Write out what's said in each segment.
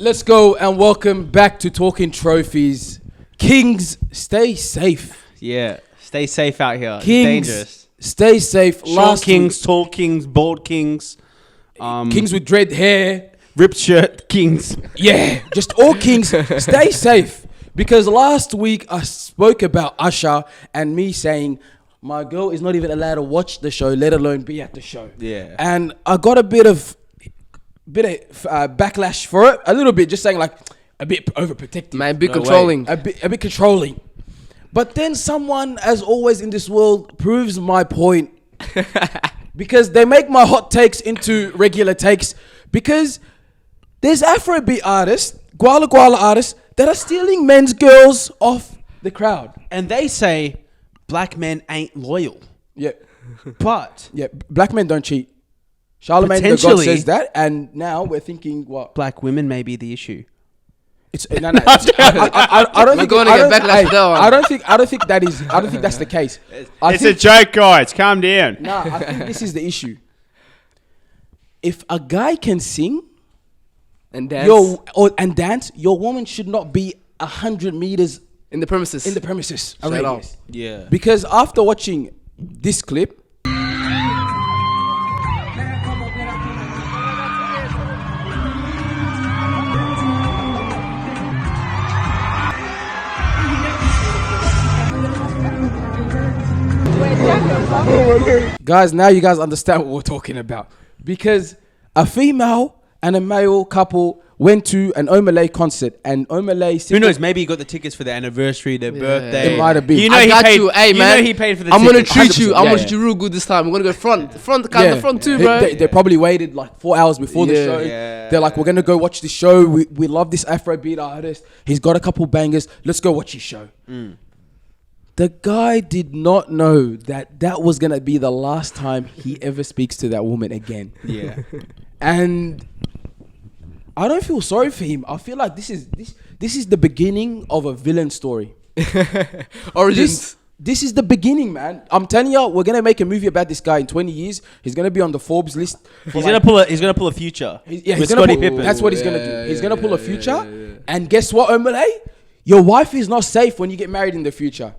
Let's go and welcome back to Talking Trophies. Kings, stay safe. Yeah, stay safe out here. Kings, It's dangerous. stay safe. Short kings, tall kings, bald kings. Kings with dread hair. Ripped shirt kings. Yeah, just all kings. Stay safe. Because last week I spoke about Usher and me saying my girl is not even allowed to watch the show, let alone be at the show. Yeah. And I got a bit of backlash for it. A little bit, just saying like a bit overprotective. Man, be controlling. A bit controlling. But then someone, as always in this world, proves my point. Because they make my hot takes into regular takes. Because there's Afrobeat artists, Gala artists, that are stealing men's girls off the crowd. And they say black men ain't loyal. Yeah. But Yeah, black men don't cheat. Charlemagne the God Potentially- says that, and now we're thinking what? black women may be the issue. It's I don't think going to get backlash for that one. I don't think that's the case. It's a joke, guys. Calm down. Nah, I think this is the issue. If a guy can sing And dance and dance, your woman should not be 100 meters in the premises. a Straight radius. Yeah. Because after watching this clip, guys, now you guys understand what we're talking about. Because a female and a male couple went to an Omah Lay concert, and Omah Lay... Who knows? Maybe he got the tickets for their anniversary, their birthday. It might have been. You know I he got paid, you. Hey, you man. know he paid for the I'm going to tickets. treat you. 100%. I'm Yeah, going to yeah. treat you real good this time. We're going to go front too, bro. They probably waited like 4 hours before the Yeah. show. Yeah. They're like, we're going to go watch the show. We love this Afrobeat artist. He's got a couple bangers. Let's go watch his show. The guy did not know that was going to be the last time he ever speaks to that woman again. Yeah. And I don't feel sorry for him. I feel like this is the beginning of a villain story. Origins. This is the beginning, man. I'm telling you, we're gonna make a movie about this guy in 20 years. He's gonna be on the Forbes list. He's gonna pull a future. He's with gonna Scottie pull, Pippen. that's what he's gonna do. He's gonna pull a future. And guess what, Omah Lay? Your wife is not safe when you get married in the future.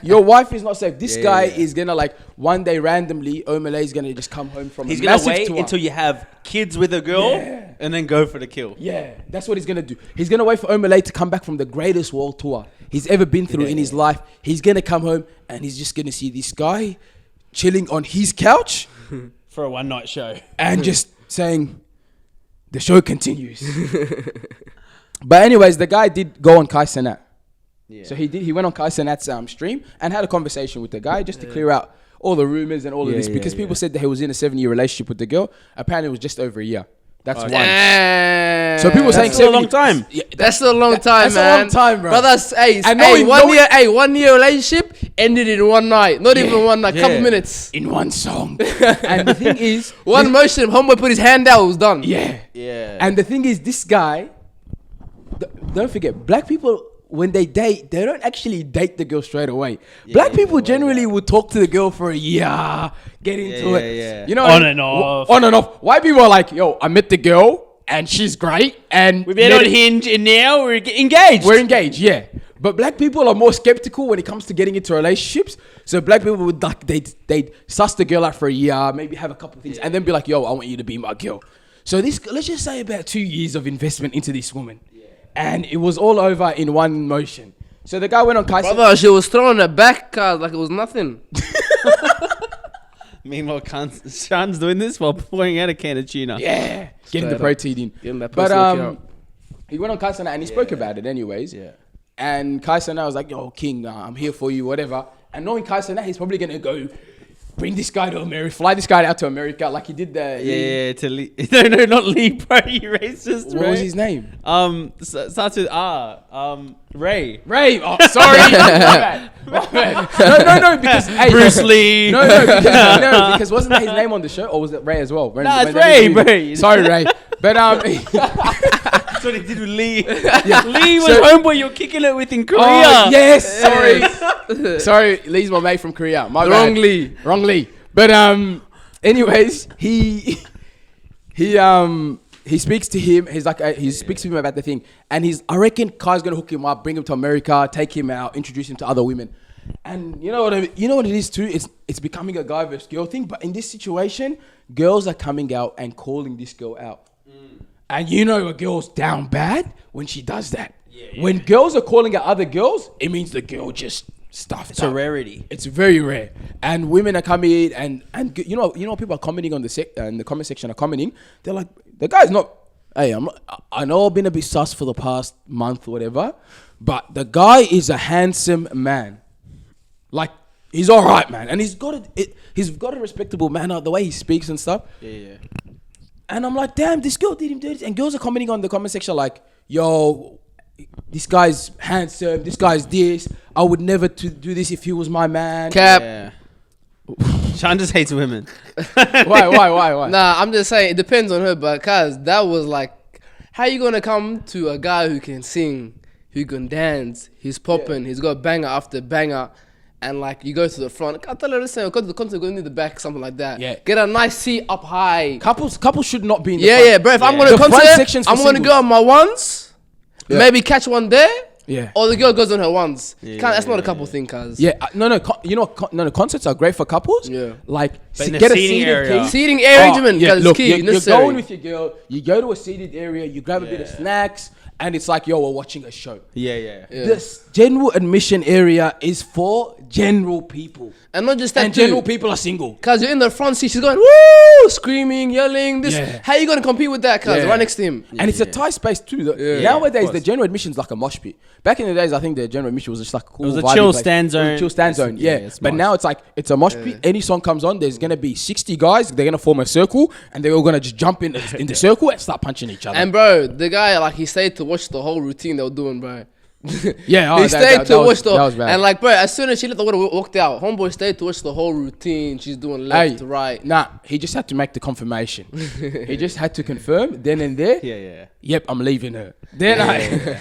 Your wife is not safe. This guy is gonna like one day randomly, Omah Lay is gonna just come home from He's a gonna massive wait tour. until you have kids with a girl, and then go for the kill. Yeah, that's what he's gonna do. He's gonna wait for Omah Lay to come back from the greatest world tour he's ever been through in his life. He's gonna come home and he's just gonna see this guy chilling on his couch For a one night show. and just saying, the show continues. But anyways, the guy did go on Kai Cenat. Yeah. So he went on Kai Cenat's stream and had a conversation with the guy just to clear out all the rumors and all of this, because people said that he was in a 7-year relationship with the girl. Apparently it was just over a year. That's one. Damn. So people saying That's still a 70 long time. Yeah, That's still a long time, that's man. a long time, bro. Brothers, hey, And hey, knowing- 1 year relationship ended in one night. Not even one night, couple minutes. in one song. And the thing is, One motion, homeboy put his hand out, it was done. yeah. Yeah. And the thing is, this guy, don't forget, black people, when they date, they don't actually date the girl straight away. Black people generally would talk to the girl for a year, get into it. yeah. You know, On and off. On and off. White people are like, yo, I met the girl and she's great. And We've been on Hinge and now we're engaged. we're engaged, yeah. But black people are more skeptical when it comes to getting into relationships. So black people would like, they'd suss the girl out for a year, maybe have a couple of things, and then be like, yo, I want you to be my girl. So this, let's just say about 2 years of investment into this woman. And it was all over in one motion. So the guy went on Kai Cenat. Brother, she was throwing her back like it was nothing. Meanwhile, Sean's doing this while pouring out a can of tuna. Yeah, getting the up. protein in. Getting that But pussy out. he went on Kai Cenat and he spoke about it anyways. Yeah. And Kai Cenat was like, yo, King, I'm here for you, whatever. And knowing Kai Cenat, he's probably going to go bring this guy to America, fly this guy out to America like he did the... Yeah, to Lee. No, not Lee, bro. You racist, What was his name? Starts with R. Ray. Ray. Oh, sorry. My bad. My bad. No, because... Hey, Bruce Lee. No, because wasn't that his name on the show? Or was it Ray as well? Nah, it's Ray, bro. Sorry, Ray. But... That's what he did with Lee. Lee was homeboy you're kicking it with in Korea. Oh, yes, sorry. Sorry, Lee's my mate from Korea. My bad. Wrong Lee. But anyways, he he speaks to him. He's like, he speaks to him about the thing, and I reckon Kai's gonna hook him up, bring him to America, take him out, introduce him to other women, and you know what I mean? You know what it is too. It's becoming a guy versus girl thing. But in this situation, girls are coming out and calling this girl out, and you know a girl's down bad when she does that. When girls are calling out other girls, it means the girl just stuffed It's a rarity. It's very rare, and women are coming in, and you know people are commenting on in the comment section are commenting. They're like, the guy's not. Hey, I know I've been a bit sus for the past month or whatever, but the guy is a handsome man. Like he's all right, man, and he's got a respectable manner, the way he speaks and stuff. Yeah. And I'm like, damn, this girl did him dirty, and girls are commenting on the comment section like, yo, this guy's handsome, this guy's this. I would never do this if he was my man. Cap. Yeah. Sean just hates women. Why? Nah, I'm just saying it depends on her, but cause that was like, how you gonna come to a guy who can sing, who can dance, he's popping, he's got banger after banger, and like you go to the front, I tell her, listen, go to the concert, go into the back, something like that. Yeah. Get a nice seat up high. Couples should not be in the front. Yeah, bro. If I'm Yeah. gonna The front concert, section's for I'm gonna singles. go on my ones, Yeah. maybe catch one there. Yeah. Or the girl goes on her ones. Yeah, That's not a yeah, couple thing, cuz. Yeah, concerts are great for couples. Yeah. Like, But in the get a seating seated area. piece. Seating area arrangement, yeah, cuz it's look, key, you're necessary. going with your girl, you go to a seated area, you grab a bit of Yeah. snacks, and it's like, yo, we're watching a show. Yeah. Yeah. This general admission area is for general people. And not just that, And general people are single. Cause you're in the front seat, she's going woo, screaming, yelling. This, Yeah. how you gonna compete with that? Cause Yeah. right next to him. And it's a tight space too. Nowadays, the general admission's like a mosh pit. Back in the days, I think the general admission was just like a cool. It was a vibey chill place. stand It was zone. a chill stand zone. Yeah, it's but nice. now it's like it's a mosh pit. Any song comes on, there's gonna be 60 guys. They're gonna form a circle, and they're all gonna just jump in the circle and start punching each other. And bro, the guy like he stayed to watch the whole routine they were doing, bro. Yeah, he stayed to watch the that was bad. and like bro, as soon as she let the water walked out, homeboy stayed to watch the whole routine. She's doing left to right. Nah, he just had to make the confirmation. He just had to confirm then and there. Yeah. Yep, I'm leaving her. Then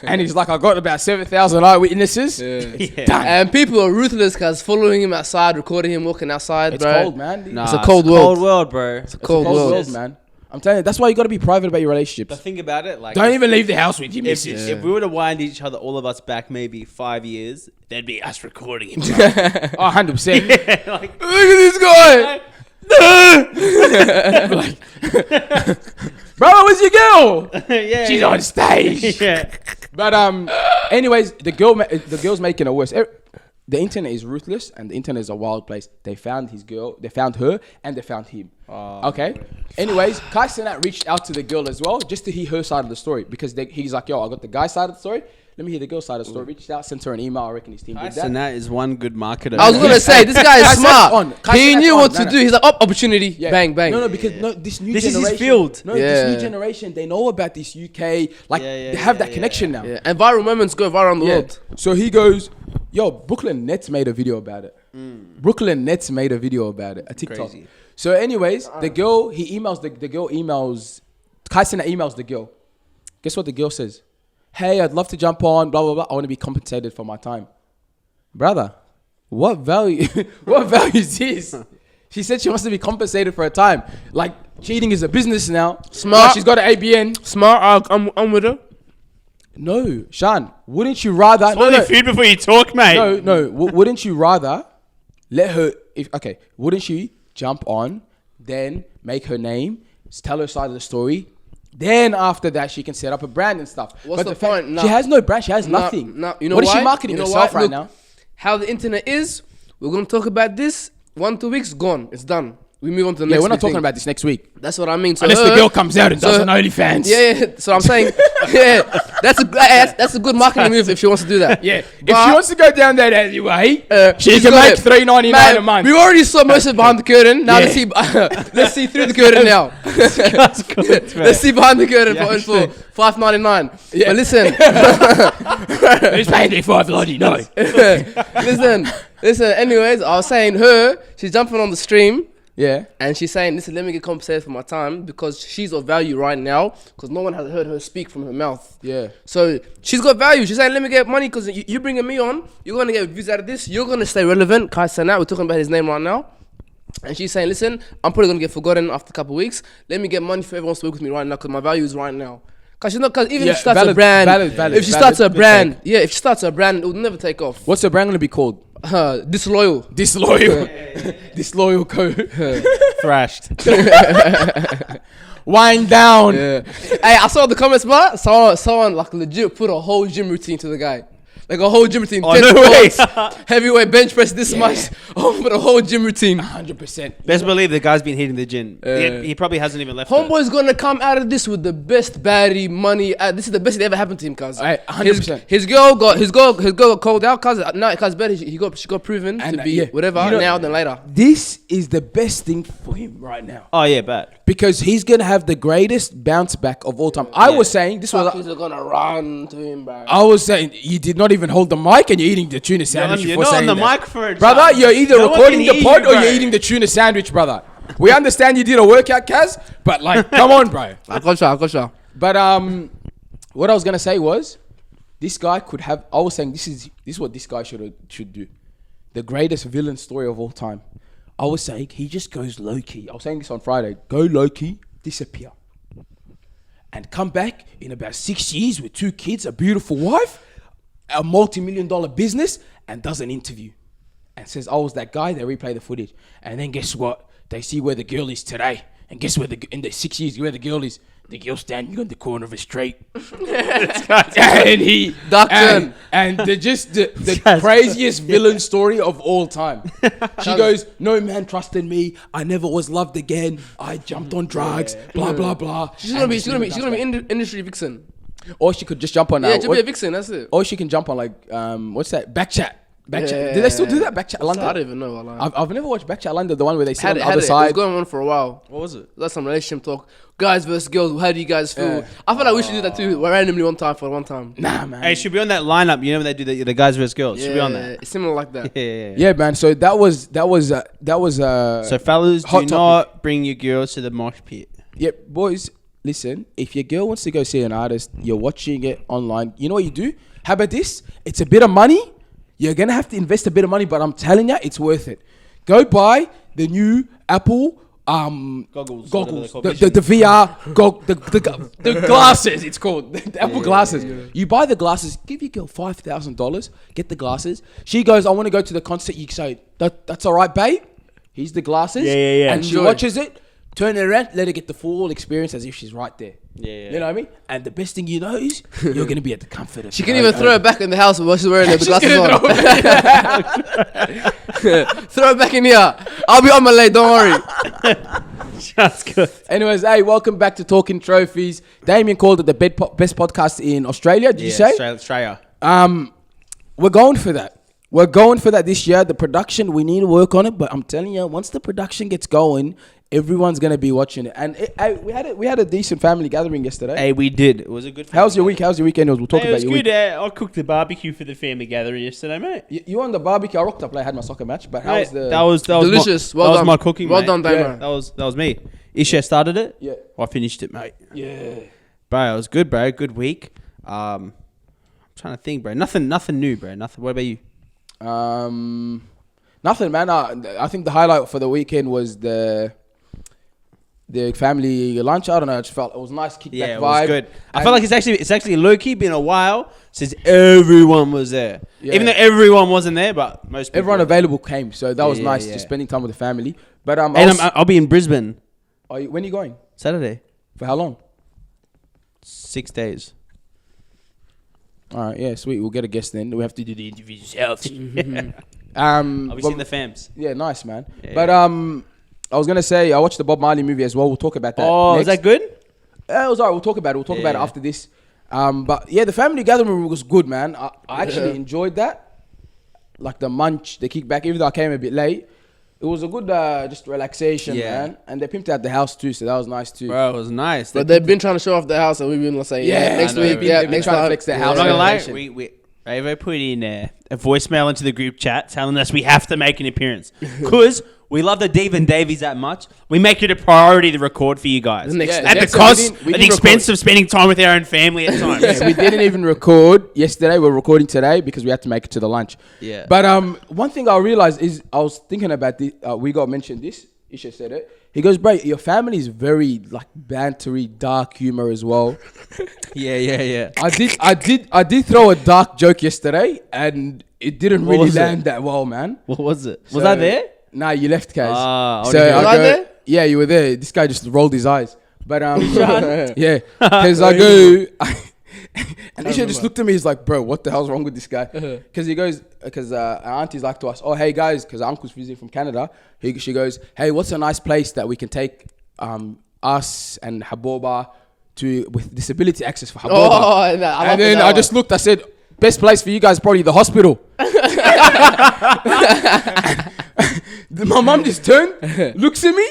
and he's like, I got about 7,000 eyewitnesses. Yeah. Done. And people are ruthless, cause following him outside, recording him walking outside, It's bro. cold, man. Nah, It's a cold world. Cold world, bro. It's a cold Cold world. world, man. I'm telling you, that's why you got to be private about your relationships. But think about it, like Don't even leave the house with your if, missus. if we were to wind each other, all of us back maybe 5 years, there'd be us recording it. Oh, 100%. Like, Look at this guy. Bro, where's your girl? yeah, She's yeah. on stage. Yeah. But anyways, the girl's making it worse. The internet is ruthless, and the internet is a wild place. They found his girl, they found her, and they found him. Okay. Anyways, Kai Cenat reached out to the girl as well, just to hear her side of the story, because he's like, yo, I got the guy's side of the story. Let me hear the girl's side of the story. Reached out, sent her an email. I reckon his team did that. And that is one good marketer. I was gonna say this guy is Kai smart. Cenat's on. Kai He Cenat's knew on. what No, to no. do. He's like, bopportunity, Yeah. bang, bang. No, because this new This is generation. his field. No, Yeah. this new generation, they know about this UK. Like, Yeah, they have yeah, that connection now. Yeah, and viral moments go viral on the Yeah. world. So he goes, yo, Brooklyn Nets made a video about it. Brooklyn Nets made a video about it, a TikTok. Crazy. So anyways, the girl, he emails, the girl emails, Kai Cenat emails the girl. Guess what the girl says? Hey, I'd love to jump on, blah, blah, blah. I want to be compensated for my time. Brother, what value, what value is this? She said she wants to be compensated for her time. Like, cheating is a business now. Smart. Like, she's got an ABN. Smart. I'm with her. No, Sean, wouldn't you rather... Swallow your food before you talk, mate. No. Wouldn't you rather let her... Wouldn't she jump on, then make her name, tell her side of the story, then after that she can set up a brand and stuff. What's the fact- point? Nah. She has no brand. She has nothing. Nah, you know what why? is she marketing You know herself why? right Look, now? How the internet is, we're gonna talk about this. 1-2 weeks, gone. It's done. We move on to the next. Yeah, we're not big talking thing. about this next week. That's what I mean. So Unless her- the girl comes out and does so- an OnlyFans. Yeah. So I'm saying, that's a good marketing move if she wants to do that. Yeah. If But- she wants to go down that alleyway, she she's can got make it. $3.99 Man, a month. we already saw most of it behind the curtain. Now Yeah. let's see through the curtain now. Let's see behind the curtain for $5.99. Yeah. But listen, Who's paying their $5.99? listen. Anyways, I was saying she's jumping on the stream. Yeah. And she's saying, listen, let me get compensated for my time because she's of value right now because no one has heard her speak from her mouth. Yeah. So she's got value. She's saying, let me get money because you bringing me on. You're going to get views out of this. You're going to stay relevant. Kai Cenat, we're talking about his name right now. And she's saying, listen, I'm probably going to get forgotten after a couple of weeks. Let me get money for everyone to work with me right now because my value is right now. Because even if she starts a brand, if she starts a brand, if she starts a brand, it will never take off. What's the brand going to be called? Disloyal. Disloyal code. Thrashed. Wind down. Yeah. Hey, I saw the comments, but someone like legit put a whole gym routine to the guy. Like a whole gym routine. Oh, no way. Heavyweight bench press this much. Oh, but a whole gym routine. 100%. Best believe the guy's been hitting the gym. He probably hasn't even left. Homeboy's gonna come out of this with the best baddie money. This is the best that ever happened to him, cuz. 100%. His girl got called out, cuz. No, cuz better. She got proven to be whatever now than later. This is the best thing for him right now. Oh yeah, bad. Because he's gonna have the greatest bounce back of all time. I was saying this was. He's gonna run to him, bro. I was saying you did not even hold the mic and you're eating the tuna sandwich. You're before not on saying the that. microphone, brother. You're either No one recording can the hear pod you, or bro. you're eating the tuna sandwich, brother. We understand you did a workout, Kaz, but like, come on, bro. I gotcha. But what I was gonna say was, this guy could have. I was saying this is what this guy should do. The greatest villain story of all time. I was saying he just goes low key. I was saying this on Friday. Go low key, disappear, and come back in about 6 years with 2 kids, a beautiful wife, a multi-million-dollar business, and does an interview and says, "I was that guy." They replay the footage, and then guess what? They see where the girl is today, and guess where in the 6 years where the girl is. The girl standing on the corner of a street, and he and the craziest villain story of all time. She goes, "No man trusted me. I never was loved again. I jumped on drugs. Blah blah blah." She's gonna be industry vixen. Or she could just jump on. She'll be a vixen. That's it. Or she can jump on like what's that? Backchat. Backchat. Do they still do that? Backchat London. I don't even know. I've never watched Backchat London. The one where they sit on the other It was side. going on for a while. What was it? That's some relationship talk. Guys versus girls. How do you guys feel? I feel like we should do that too. Randomly one time. Nah, man. Hey, should be on that lineup. You know when they do the guys versus girls. Should be on that. It's similar like that. Yeah, man. So that was. So fellas, hot do topic. not bring your girls to the mosh pit. Yep, boys. Listen, if your girl wants to go see an artist, you're watching it online. You know what you do? How about this? It's a bit of money. You're gonna have to invest a bit of money, but I'm telling you, it's worth it. Go buy the new Apple Goggles. the VR the glasses. It's called the Apple glasses. Yeah. You buy the glasses. Give your girl $5,000. Get the glasses. She goes, "I want to go to the concert." You say, "That's all right, babe. Here's the glasses." Yeah. And she watches it. Turn it around, let her get the full experience as if she's right there. Yeah. You know what I mean? And the best thing you know is you're going to be at the comfort of She can even throw it back in the house while she's wearing the glasses on. Throw it back in here. I'll be on my lay, don't worry. That's good. Anyways, hey, welcome back to Talking Trophies. Damien called it the best podcast in Australia. Did you say? Australia. We're going for that. We're going for that this year. The production, we need to work on it. But I'm telling you, once the production gets going, everyone's going to be watching it. And we had a decent family gathering yesterday. Hey, we did. It was a good. How's your week? How's your weekend? We'll talk about your week. It was good. I cooked the barbecue for the family gathering yesterday, mate. You on the barbecue? I rocked up. I had my soccer match. But how's the? That was delicious. That was my cooking. Well mate. done, Damo. That was me. Isha started it. Yeah. I finished it, mate. Yeah. Bro, it was good, bro. Good week. I'm trying to think, bro. Nothing new, bro. Nothing. What about you? Nothing, man. I think the highlight for the weekend was the family lunch. I don't know. I just felt it was nice kickback Yeah, it vibe. was good. I felt like it's actually low key. Been a while since everyone was there. Yeah. Even though everyone wasn't there, but most people Everyone were. available came, so that was Yeah, nice. yeah. Just spending time with the family. But And I'll be in Brisbane when are you going? Saturday. For how long? 6 days. All right, yeah, sweet. We'll get a guest then. We have to do the interview yourselves. I'll be seeing the fams. Yeah, nice, man. Yeah. But I was gonna say I watched the Bob Marley movie as well. We'll talk about that. Oh, next. is that good? Yeah, it was alright. We'll talk about it. We'll talk about it after this. But yeah, the family gathering was good, man. I actually enjoyed that. Like the munch, the kickback. Even though I came a bit late, it was a good just relaxation, man. And they pimped out the house too, so that was nice too. Bro, it was nice. But they've been trying to show off the house, and we've been saying, next week, they've been next trying to time. flex their I'm house. not gonna lie, renovation. Rayvo put in a voicemail into the group chat telling us we have to make an appearance because we love the Dave and Davies that much. We make it a priority to record for you guys The next Yeah, day. at the so cost, we at didn't the expense record. of spending time with our own family at times. Yeah, we didn't even record yesterday. We're recording today because we had to make it to the lunch. Yeah. But one thing I realized is I was thinking about this. We got mentioned this. Isha said it. He goes, bro, your family is very like bantery, dark humor as well. Yeah. I did throw a dark joke yesterday, and it didn't What really was it? land that well, man. What was it? So- Was I there? Nah, you left, guys. Ah, I so would've I Was I go, there? yeah, you were there. This guy just rolled his eyes. But yeah, because I go, and Isha just looked at me. He's like, bro, what the hell's wrong with this guy? Because he goes, because our auntie's like to us, oh hey guys, because our uncle's visiting from Canada. She goes, hey, what's a nice place that we can take us and Haboba to with disability access for Haboba? Oh, nah, I And then I just looked. I said, best place for you guys probably the hospital. My mum just turned, looks at me.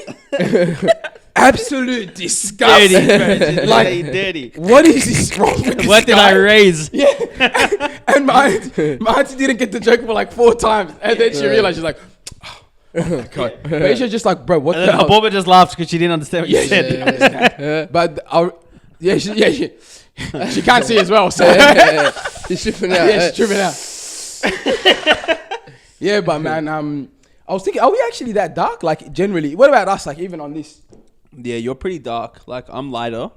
Absolute disgust. Dirty, bro. Like, dirty. what is this wrong with this What did guy? I raise? And my auntie didn't get the joke for like 4 times, and then she realized she's like, oh my god. But Isha's just like, bro, what And the then hell? Boba just laughed because she didn't understand what you said. But she can't see as well, so He's tripping out. yeah, she's tripping out. Yeah, but man, I was thinking, are we actually that dark? Like generally, what about us? Like even on this, Yeah, you're pretty dark. Like I'm lighter.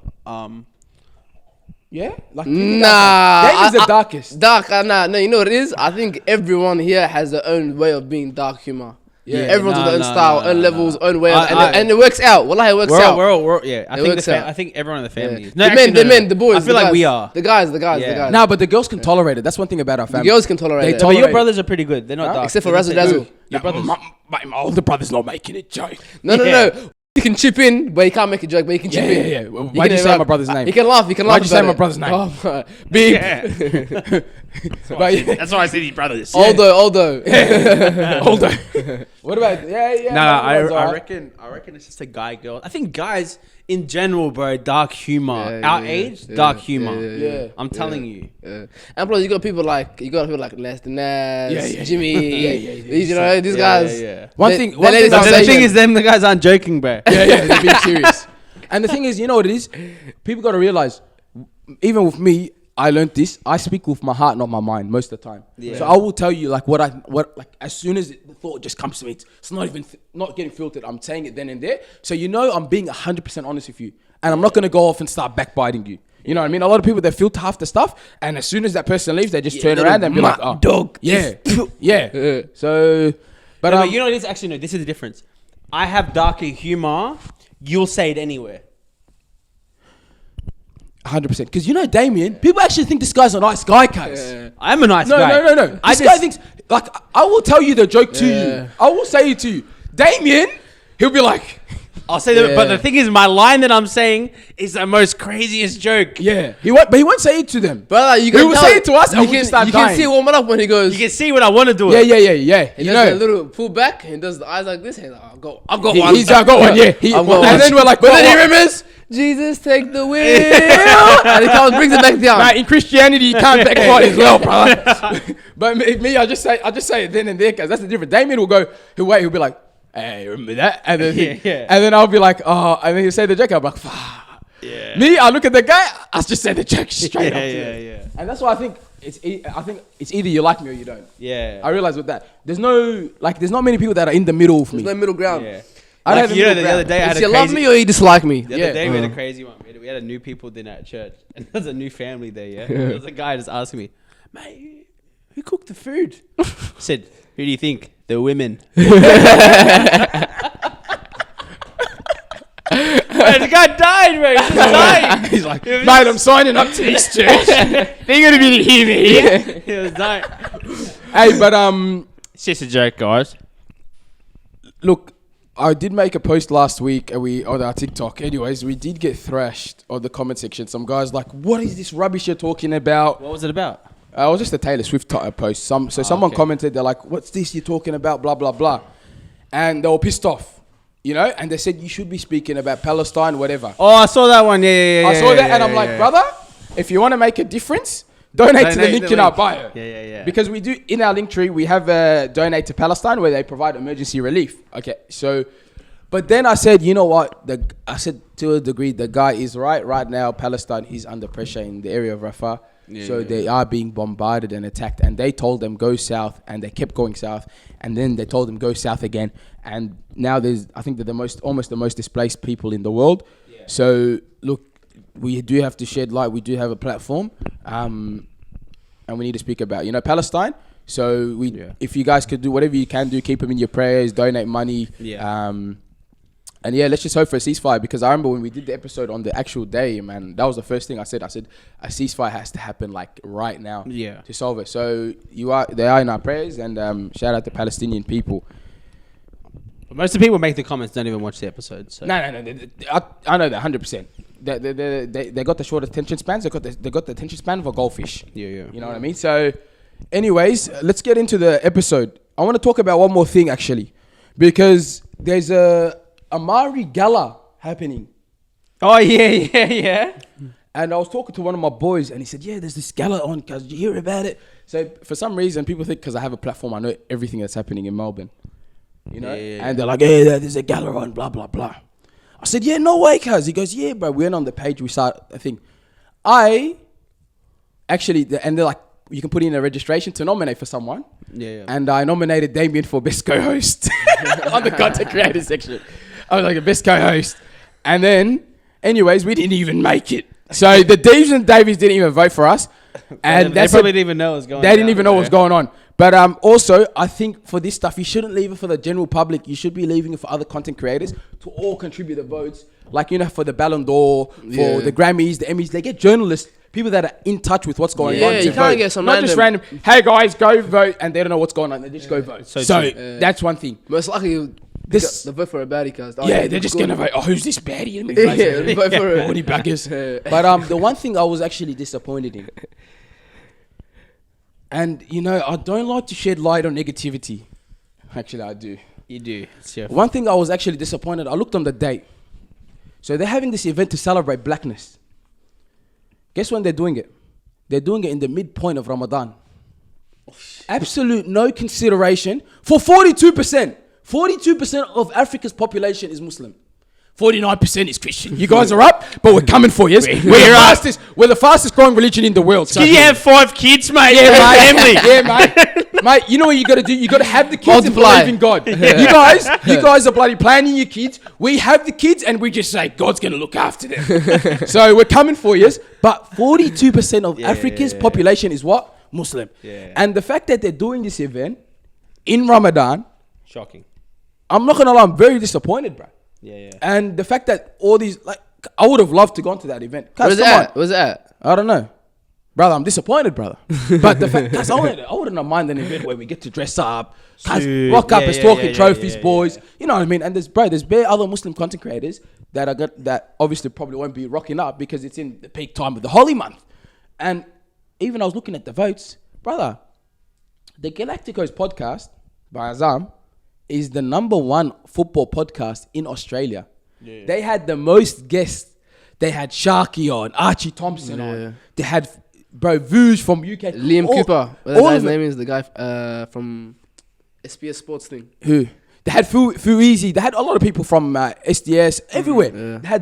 yeah, like Nah, Dave is the darkest. Dark, nah, no, you know what it is? I think everyone here has their own way of being dark humor. Yeah, Everyone's got their own no, style, no, own no, levels, no. own way, I- and it works out. Wallahi, it works out. Yeah. I It think works out. I think everyone in the family Yeah. is. No, The actually, men, the boys. I feel the like guys. we are. The guys, the Yeah. guys. Nah, but the girls can tolerate it. That's one thing about our The family. girls can tolerate They it. But tolerate your it. brothers are pretty good. They're not dark. Except for They're Razzle just- Dazzle. Your my older brother's not making a joke. No, Yeah. You can chip in, but you can't make a joke, but you can chip in. Yeah. Why did you say my brother's name? You can laugh, you can Why'd laugh. you say about my it. brother's name? Oh, my. Beep. Yeah. But yeah, That's why I said his brothers. Although. older. What about yeah? No, my brother's I alright. reckon it's just a guy girl. I think guys in general, bro, dark humor. Yeah, Our yeah, age, yeah, dark humor. Yeah. I'm telling you. And plus, you got people like Les the Nas, Yeah. Jimmy. Yeah. These, you know, these guys. Yeah. One They- thing. they One let thing it I'll out But say the thing is- is, them the guys aren't joking, bro. yeah, they're being serious. And the thing is, you know what it is? People got to realize, even with me, I learned this. I speak with my heart, not my mind, most of the time. Yeah. So I will tell you like like as soon as the thought just comes to me, it's not even not getting filtered. I'm saying it then and there. So you know I'm being 100% honest with you, and I'm not gonna go off and start backbiting you. You know what I mean? A lot of people, they filter half the stuff, and as soon as that person leaves, they just turn around and be like, "Oh, dog." yeah, yeah." So, but But you know, this actually no. This is the difference. I have darker humor. You'll say it anywhere. 100%. Because you know, Damien, people actually think this guy's a nice guy, cuz. I'm a nice No, guy. no. This guy thinks, like, I will tell you the joke to you. I will say it to you. Damien, he'll be like, I'll say that, but the thing is, my line that I'm saying is the most craziest joke. yeah. He won't say it to them. Brother, you He can will tell- say it to us and you we can, just start you dying. can see it warming up when he goes. You can see when I want to do Yeah. He You does a know. little pull back and does the eyes like this. And he's like, I've got He- one. he's got one, yeah. I've got one. And then we're like, But then he what? remembers, Jesus, take the wheel. And he comes, brings it back down. Nah, in Christianity, you can't backbite as well, brother. But me, I just say it then and there, cause that's the difference. Damien will go, he'll be like, hey, remember that? And then, and then I'll be like, oh, and then he'll say the joke. I'm like, fuck. Yeah. Me, I look at the guy, I just say the joke straight up to him. Yeah. And that's why I think it's either you like me or you don't. Yeah. I realize with that, there's not many people that are in the middle with me. There's no middle ground. Yeah. I don't Like, have you a know, middle the other ground. day I had It's a you crazy... love me or you dislike me. The other day we had a crazy one. We had a new people dinner at church. And there's a new family there, yeah? There was a guy just asking me, mate, who cooked the food? Said, who do you think? The women. And the guy died, bro. He just died. He's like, mate, I'm signing up to this church. They're gonna be hear me here. He was dying. Hey, but It's just a joke, guys. look, I did make a post last week on our TikTok. Anyways, we did get thrashed on the comment section. Some guys like, what is this rubbish you're talking about? What was it about? It was just a Taylor Swift post. Someone okay. commented, they're like, what's this you're talking about, blah, blah, blah. And they were pissed off, you know? And they said, you should be speaking about Palestine, whatever. Oh, I saw that one. Yeah. I saw that and I'm like, brother, if you want to make a difference, Donate to the link in our bio. Yeah. Because we do, in our link tree, we have Donate to Palestine where they provide emergency relief. Okay, so, but then I said, you know what? I said to a degree, the guy is right now, Palestine is under pressure in the area of Rafah. They are being bombarded and attacked. And they told them go south, and they kept going south. And then they told them go south again. And now I think they're almost the most displaced people in the world. Yeah. So, look, we do have to shed light. We do have a platform. And we need to speak about, Palestine. So if you guys could do whatever you can do, keep them in your prayers, donate money. Yeah. And let's just hope for a ceasefire, because I remember when we did the episode on the actual day, man, that was the first thing I said. I said a ceasefire has to happen like right now to solve it. So they are in our prayers, and shout out to Palestinian people. Most of the people make the comments don't even watch the episode. So. No. I know that 100%. They got the short attention spans. They got the attention span of a goldfish. Yeah. You know what I mean? So, anyways, let's get into the episode. I want to talk about one more thing actually, because there's a Amari Gala happening. Oh yeah. And I was talking to one of my boys, and he said, "Yeah, there's this gala on. Cause you hear about it?" So for some reason, people think because I have a platform, I know everything that's happening in Melbourne. And they're like, "Hey, there's a gala on, blah blah blah." I said, "Yeah, no way, cuz." He goes, "Yeah, bro." We went on the page, we saw a thing. And they're like, you can put in a registration to nominate for someone. Yeah. And I nominated Damien for best co-host on the content creator section. I was like, the best co-host. And then, anyways, we didn't even make it. So the Deves and Davies didn't even vote for us. And they probably didn't even know what was going on. They didn't even know what was going on. But also, I think for this stuff, you shouldn't leave it for the general public. You should be leaving it for other content creators to all contribute the votes. Like, for the Ballon d'Or, for the Grammys, the Emmys. They get journalists, people that are in touch with what's going on. Yeah, you can't get some not just random, hey guys, go vote, and they don't know what's going on. They just go vote. So that's one thing. Most likely, the vote for a baddie, cause they're just going to vote. Oh, who's this baddie? Let me vote for it. 40 baggers. But the one thing I was actually disappointed in, and I don't like to shed light on negativity. Actually, I do. You do. One thing I was actually disappointed, I looked on the date. So they're having this event to celebrate blackness. Guess when they're doing it? They're doing it in the midpoint of Ramadan. Absolute no consideration for 42%. 42% of Africa's population is Muslim. 49% is Christian. You guys are up, but we're coming for you. We're the fastest growing religion in the world. So you have 5 kids, mate. Yeah, mate. Yeah, mate. Mate, you know what you got to do? You got to have the kids and believe in God. You guys are bloody planning your kids. We have the kids and we just say God's going to look after them. So we're coming for you. But 42% of Africa's population is what? Muslim. Yeah. And the fact that they're doing this event in Ramadan, shocking. I'm not going to lie, I'm very disappointed, bro. Yeah. And the fact that all these, I would have loved to go into that event. Where's it at? I don't know. Brother, I'm disappointed, brother. But the fact, I wouldn't have minded an event where we get to dress up, rock up as talking trophies, boys. You know what I mean? And there's bare other Muslim content creators that obviously probably won't be rocking up because it's in the peak time of the holy month. And even I was looking at the votes, brother, the Galacticos podcast by Azam is the #1 football podcast in Australia. Yeah. They had the most guests. They had Sharky on, Archie Thompson on. They had, Vuj from UK. Liam Cooper. Well, that guy's name is the guy from SBS Sports thing. Who? They had Fueezy. They had a lot of people from SDS, everywhere. Yeah.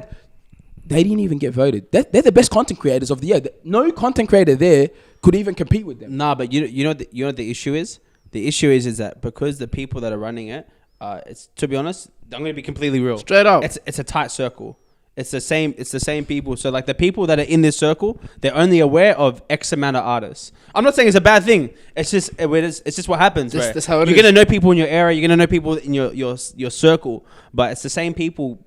They didn't even get voted. They're the best content creators of the year. No content creator there could even compete with them. Nah, but you know what the issue is? The issue is that because the people that are running it, it's, to be honest, I'm going to be completely real. Straight up. It's a tight circle. It's the same people. So like the people that are in this circle, they're only aware of X amount of artists. I'm not saying it's a bad thing. It's just what happens. That's how it you're going to know people in your area. You're going to know people in your circle. But it's the same people,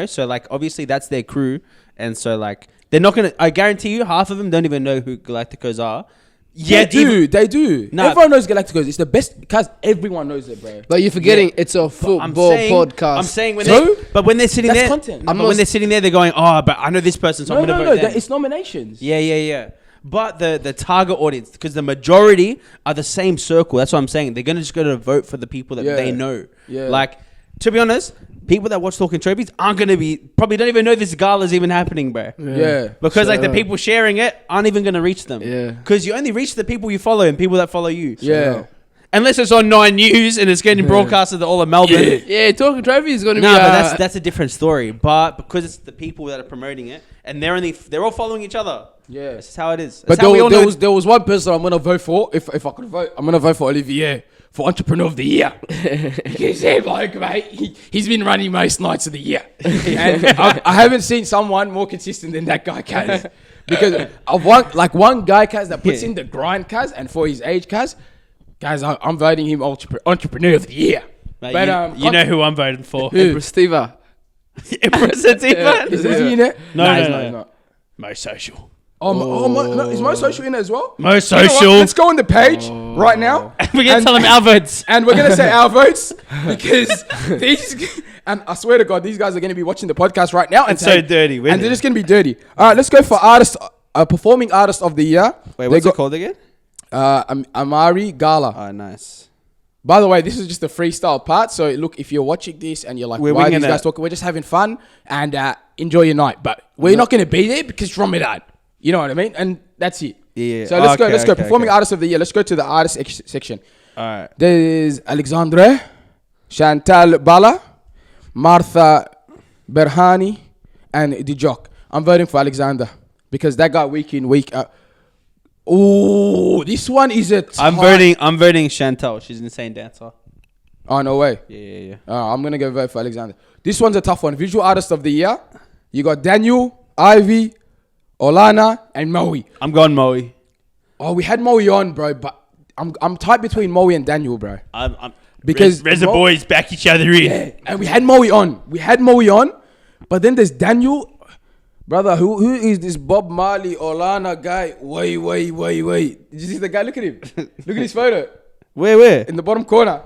So like obviously that's their crew. And so like they're not going to, I guarantee you half of them don't even know who Galacticos are. Yeah, they do. Nah, everyone knows Galacticos. It's the best because everyone knows it, bro. But you're forgetting it's a football podcast. I'm saying when they're sitting there, content. But when they're sitting there, they're going, "Oh, but I know this person, so I'm going to vote them." It's nominations. Yeah. But the target audience, because the majority are the same circle. That's what I'm saying. They're going to just go to vote for the people that they know. Yeah. Like to be honest, people that watch Talking Trophies aren't going to be, probably don't even know this gala's even happening, bro. Yeah. Because like the Sure. people sharing it aren't even going to reach them. Yeah. Because you only reach the people you follow and people that follow you. Yeah. Unless it's on 9 News and it's getting broadcasted to all of Melbourne. Yeah, Talking Trophy is going to be. No, but that's a different story. But because it's the people that are promoting it and they're all following each other. Yeah. That's just how it is. But That's how we all know. there was one person I'm gonna vote for. If I could vote, I'm gonna vote for Olivier for Entrepreneur of the Year. Because yeah, bloke, mate, he's been running most nights of the year, and I haven't seen someone more consistent than that guy, Kaz. Because of one guy, Kaz, that puts in the grind, Kaz, and for his age, Kaz, guys, I'm voting him Entrepreneur of the Year. Mate, But you know who I'm voting for. Empress Steva. Empress Sativa? Is he in it? No, he's no, not. He's no. not. Mo Social. No, is Mo Social in it as well? Mo You know what? Social. Let's go on the page right now. We're going to tell them our votes. And we're going to say our votes because these, and I swear to God, these guys are going to be watching the podcast right now. And It's so dirty, And they're just going to be dirty. All right, let's go for performing artist of the year. Wait, what's it called again? Amari Gala. Oh, nice. By the way, this is just a freestyle part. So look, if you're watching this and you're like, We're why are winging these guys it. talking? We're just having fun and enjoy your night. But we're not going to be there because from Ramadan. You know what I mean? And that's it. Yeah. So let's go. Let's go. Okay, Performing okay. artist of the year. Let's go to the artist section. All right. There's Alexandre, Chantal Bala, Martha Berhani, and Dijok. I'm voting for Alexander because that guy week in, week out. Oh, this one is a I'm voting Chantal. She's an insane dancer. Oh, no way. Yeah. I'm going to go vote for Alexander. This one's a tough one. Visual artist of the year. You got Daniel, Ivy, Olana, and Moe. I'm going Moe. Oh, we had Moe on, bro, but I'm tight between Moe and Daniel, bro. Because Reza boys back each other in. Yeah, and we had Moe on. But then there's Daniel. Brother, who is this Bob Marley Olana guy? Wait. Did you see the guy? Look at him. Look at his photo. Where? In the bottom corner.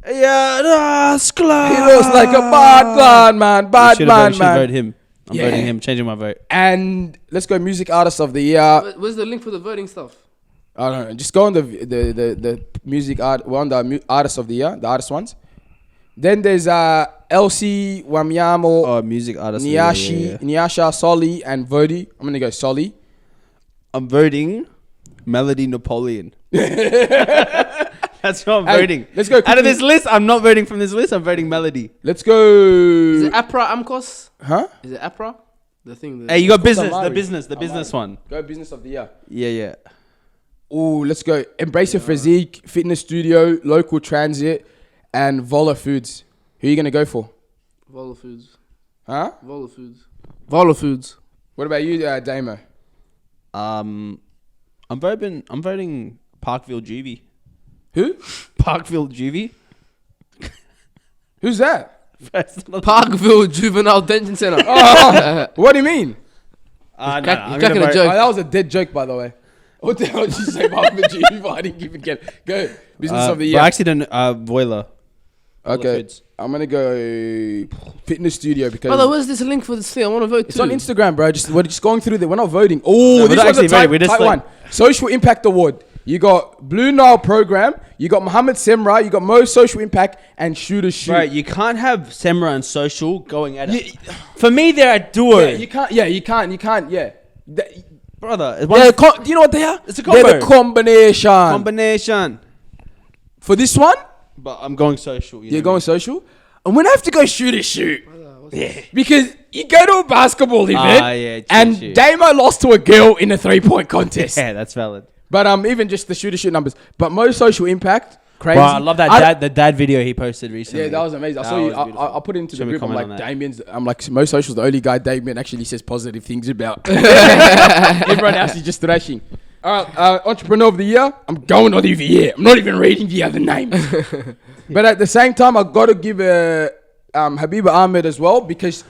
Yeah, Rascal. He looks like a bad man, man. Bad man, Should man. vote him. I'm voting him. Changing my vote. And let's go music artist of the year. Where's the link for the voting stuff? I don't know. Just go on the music art. We're on the artist of the year, the artist ones. Then there's Elsie Wamyamo, Oh, music artist. Niashi, Niasha, Soli, and Vodi. I'm gonna go Soli. I'm voting Melody Napoleon. That's what I'm Hey, voting. let's go Out of quickly. this list, I'm not voting from this list. I'm voting Melody. Let's go. Is it APRA Amcos? Huh? Is it APRA? The thing. Hey, you got business. Amari. The business one. Go business of the year. Yeah. Ooh, let's go. Embrace Your Physique, Fitness Studio, Local Transit, and Vola Foods. Who are you gonna go for? Vola Foods. Huh? Vola Foods. Vola Foods. What about you, Damo? I'm voting Parkville Juvie. Who? Parkville Juvie. Who's that? Parkville Juvenile Detention Center. Oh, what do you mean? I'm cracking gonna a vote- joke. Oh, that was a dead joke, by the way. What the hell did you say about the G? I didn't even get it. Go. Business of the year. By accident, Voila. Okay. Foods. I'm going to go Fitness Studio because Brother, where's this link for this thing? I want to vote it's too. on Instagram, bro. We're just going through there. We're not voting. Oh, we're this not one's a actually tight, voting. We're just tight like- one. Social Impact Award. You got Blue Nile Program. You got Mohammed Semra. You got Mo Social Impact and Shooter Shoot. Right, you can't have Semra and Social going at it. For me, they're a duo. Yeah, you can't. Yeah, you can't. Yeah. Brother, Do you know what they are? It's a They're combo. the combination. combination. For this one, But I'm going Social. you're going social. I'm going to have to go Shooter Shoot. Yeah. Because you go to a basketball event yeah, true, and true. Damo lost to a girl in a 3-point contest. Yeah, that's valid. But even just the Shooter Shoot numbers. But Mo Social Impact, crazy. Bro, I love that the dad video he posted recently. Yeah, that was amazing. I That saw you. was beautiful. I'll put it into Should the we group. I'm comment like, on that? Damien's. I'm like, Mo Social's the only guy Damien actually says positive things about. Everyone else is just thrashing. All right, Entrepreneur of the Year. I'm going Olivier. I'm not even reading the other names. But at the same time, I got to give Habiba Ahmed as well because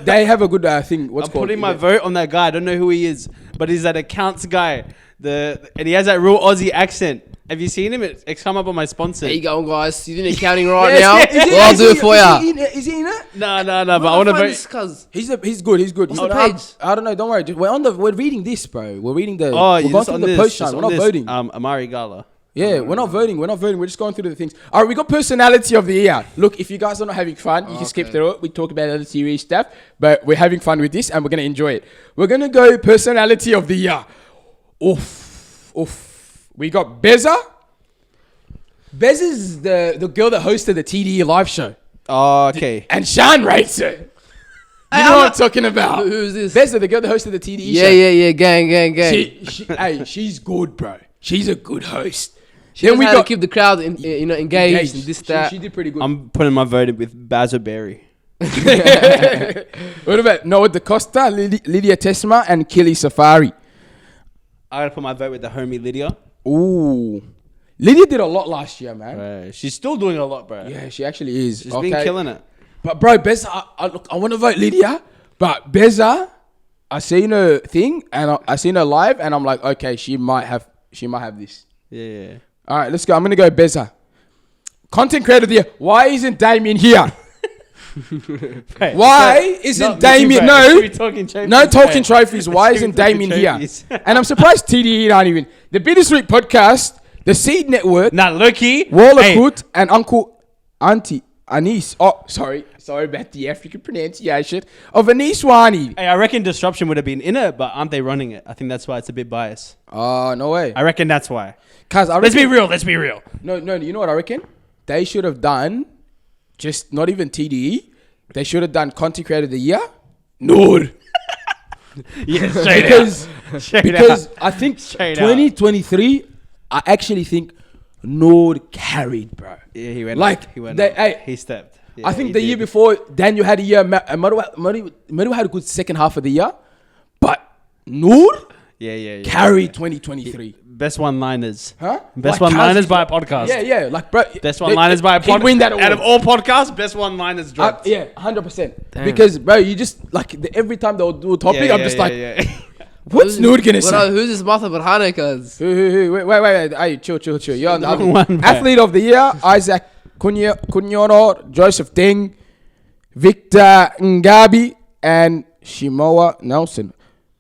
they have a good thing. What's I'm called? putting my vote on that guy. I don't know who he is, but he's that accounts guy. And he has that real Aussie accent. Have you seen him? It's come up on my sponsor. There you go, guys. You're doing accounting right Yes, now. yeah, Well, I'll do it for ya. Is he in it? No, but I want to vote. Cuz. He's good. He's good. What's the page? I don't know. Don't worry. We're reading this, bro. We're reading the. Oh, we're you're going just through on the this. post just chart. We're on not this. voting. Amari Gala. Yeah, we're not voting. We're just going through the things. All right, we got personality of the year. Look, if you guys are not having fun, you can skip through it. We talk about other serious stuff, but we're having fun with this and we're going to enjoy it. We're going to go personality of the year. Oof. We got Beza. Bez is the girl that hosted the TDE live show. Oh, okay. And Sean rates it. You know what I'm talking about. Who's this? Beza, the girl that hosted the TDE show. Yeah. Gang. She's good, bro. She's a good host. She knows how to keep the crowd engaged and this, that. She did pretty good. I'm putting my vote in with Baza Berry. What about Noah DaCosta, Lydia Tesma, and Kili Safari? I gotta put my vote with the homie Lydia. Ooh. Lydia did a lot last year, man. She's still doing a lot, bro. Yeah, she actually is. She's been killing it. But bro, Beza, I want to vote Lydia, but Beza, I seen her thing and I seen her live, and I'm like, okay, she might have this. Yeah. All right, let's go. I'm gonna go Beza. Content creator of the year. Why isn't Damien here? Why isn't Damien? No talking trophies. Why isn't Damien here? And I'm surprised TDE aren't even. The Bittersweet Podcast, the Seed Network, Loki, Walla Kut, and Auntie Anis. Oh, sorry about the African pronunciation of Anis Wani. Hey, I reckon Disruption would have been in it, but aren't they running it? I think that's why it's a bit biased. Oh, no way. I reckon that's why. Cause Let's be real. No, you know what I reckon? They should have done, just not even TDE, they should have done Content Creator of the Year. Noor. Yeah, because I think 2023, I actually think Noor carried, bro. Yeah, he went. Like, he went. He stepped. Yeah, I think the year before, Daniel had a year. Maru had a good second half of the year, but Noor carried 2023. Best one-liners. Huh? Best Like, one-liners by a podcast. Yeah. Like, bro. Best one-liners by a podcast. He'd win that award. Out of all podcasts, best one-liners dropped. Yeah, 100%. Because, bro, you just, like, every time they'll do a topic, I'm just like, what's Noor gonna say? Who's this Martha Barhane, cuz? Wait. Hey, chill. You're on the other one, Athlete of the Year, Isaac Kunyono, Joseph Ding, Victor Ngabi, and Shimoa Nelson.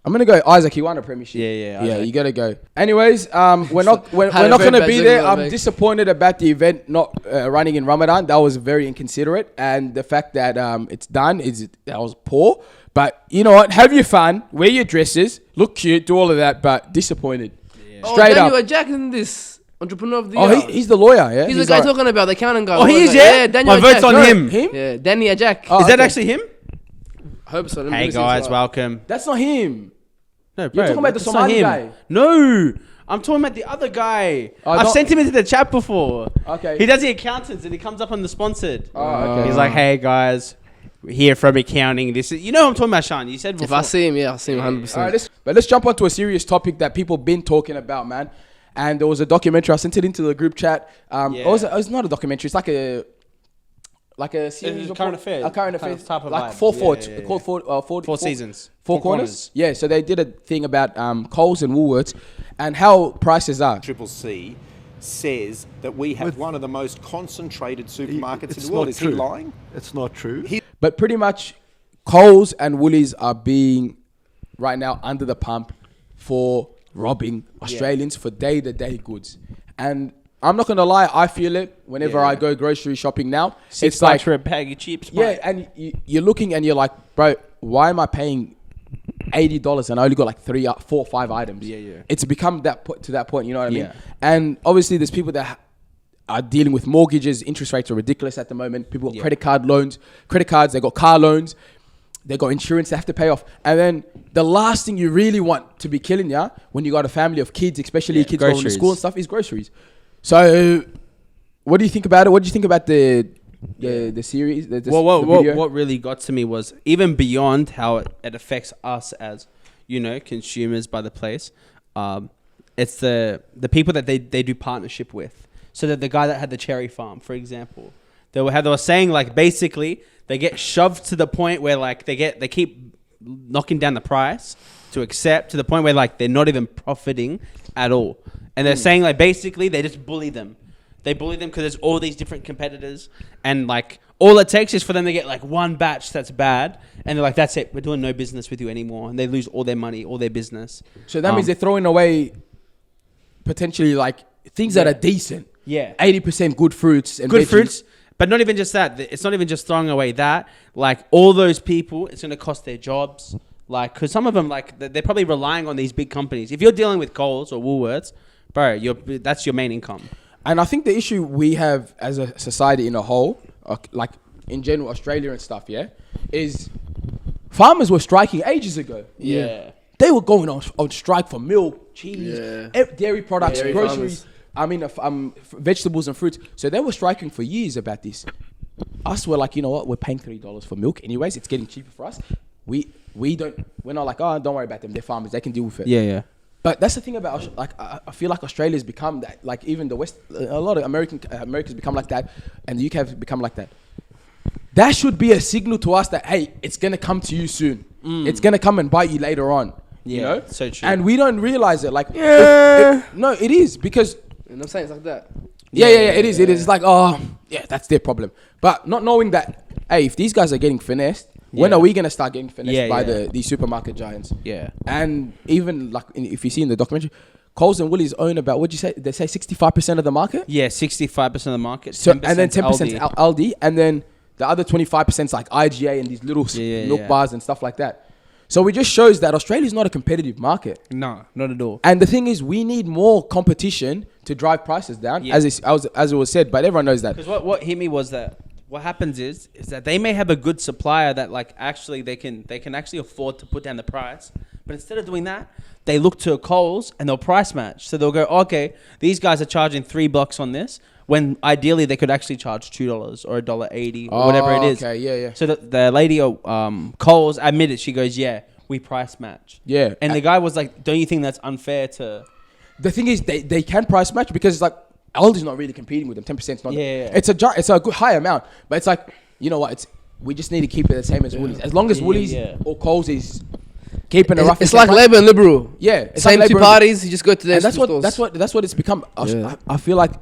I'm gonna go Isaac. He won a premiership. Yeah. You gotta go. Anyways, we're not gonna be there. I'm disappointed about the event not running in Ramadan. That was very inconsiderate, and the fact that it's done that was poor. But you know what? Have your fun. Wear your dresses. Look cute. Do all of that. But disappointed. Yeah. Straight up. Daniel Jack in this entrepreneur of the year. Oh, he's the lawyer. Yeah. He's the guy talking about the accounting guy. Oh, he is. Yeah. Daniel My vote's Jack. on him. Yeah, Danny Jack. Oh, is that actually him? I hope so. Hey guys, welcome. That's not him. No, bro, You're talking about the Somali guy. No, I'm talking about the other guy. I've sent him into the chat before. Okay. He does the accountants and he comes up on the sponsored. Oh, okay. He's like, hey guys, we're here from accounting. This is, you know what I'm talking about, Sean. You said before. If I see him, I'll see him 100%. All right, let's jump onto a serious topic that people been talking about, man. And there was a documentary. I sent it into the group chat. It's not a documentary. It's like a series of current affairs. A current affairs type of like vibe. called Four Seasons. Four corners. Yeah, so they did a thing about Coles and Woolworths and how prices are. Triple C says that we have one of the most concentrated supermarkets in the world. Is true. he lying? It's not true. But pretty much Coles and Woolies are being right now under the pump for robbing Australians for day-to-day goods. And I'm not going to lie, I feel it whenever I go grocery shopping now. It's like for a bag of chips. Yeah, and you're looking and you're like, bro, why am I paying $80 and I only got like 3, 4, 5 items? Yeah. It's become to that point, you know what I mean? Yeah. And obviously there's people that are dealing with mortgages. Interest rates are ridiculous at the moment. People got credit cards, they got car loans, they got insurance they have to pay off. And then the last thing you really want to be killing you when you got a family of kids, especially kids going to school and stuff, is groceries. So, what do you think about it? What do you think about the series? What really got to me was even beyond how it affects us as, consumers by the place. It's the people that they do partnership with. So that the guy that had the cherry farm, for example, they were saying like basically they get shoved to the point where like they keep knocking down the price to accept to the point where like they're not even profiting at all. And they're saying like basically they just bully them. They bully them because there's all these different competitors, and like all it takes is for them to get like one batch that's bad, and they're like, that's it, we're doing no business with you anymore, and they lose all their money, all their business. So that means they're throwing away potentially like things that are decent. Yeah. 80% good fruits and Good veggies. fruits. But not even just that. It's not even just throwing away that. Like, all those people, it's going to cost their jobs. Like, because some of them, like, they're probably relying on these big companies. If you're dealing with Coles or Woolworths, bro, that's your main income. And I think the issue we have as a society in a whole, like in general, Australia and stuff, is farmers were striking ages ago. Yeah. They were going on strike for milk, cheese, dairy products, Dairy groceries. farmers. I mean, vegetables and fruits. So they were striking for years about this. Us were like, you know what? We're paying $3 for milk. Anyways, it's getting cheaper for us. We're not like, oh, don't worry about them. They're farmers. They can deal with it. Yeah. But that's the thing about, like, I feel like Australia's become that. Like, even the West, a lot of America's become like that, and the UK have become like that. That should be a signal to us that, hey, it's gonna come to you soon. It's gonna come and bite you later on. You know, so true. And we don't realize it. Like, no, it is because. You know what I'm saying? It's like that. Yeah, it is. It is. It's like, oh, yeah, that's their problem. But not knowing that, hey, if these guys are getting finessed, when are we gonna start getting finessed by these supermarket giants? Yeah. And even like if you see in the documentary, Coles and Woolies own about, what'd you say? They say 65% of the market. Yeah, 65% of the market. So and then 10% Aldi, and then the other 25% is like IGA and these little milk bars and stuff like that. So it just shows that Australia is not a competitive market. No, not at all. And the thing is, we need more competition to drive prices down, as it was said. But everyone knows that. Because what hit me was that what happens is that they may have a good supplier that like actually they can actually afford to put down the price. But instead of doing that, they look to Coles and they'll price match. So they'll go, okay, these guys are charging $3 on this, when ideally they could actually charge $2 or $1.80 or whatever it is. Okay, yeah. So the lady Coles admitted, she goes, yeah, we price match. Yeah. And the guy was like, don't you think that's unfair to... The thing is, they can price match because it's like Aldi's not really competing with them. 10% not. Yeah. It's a good high amount, but it's like, you know what? We just need to keep it the same as Woolies. As long as Woolies or Coles is keeping a rough. It's like Labour and Liberal. Yeah, it's Same like two Labour parties. You just go to their and that's stores. what it's become. Yeah. I feel like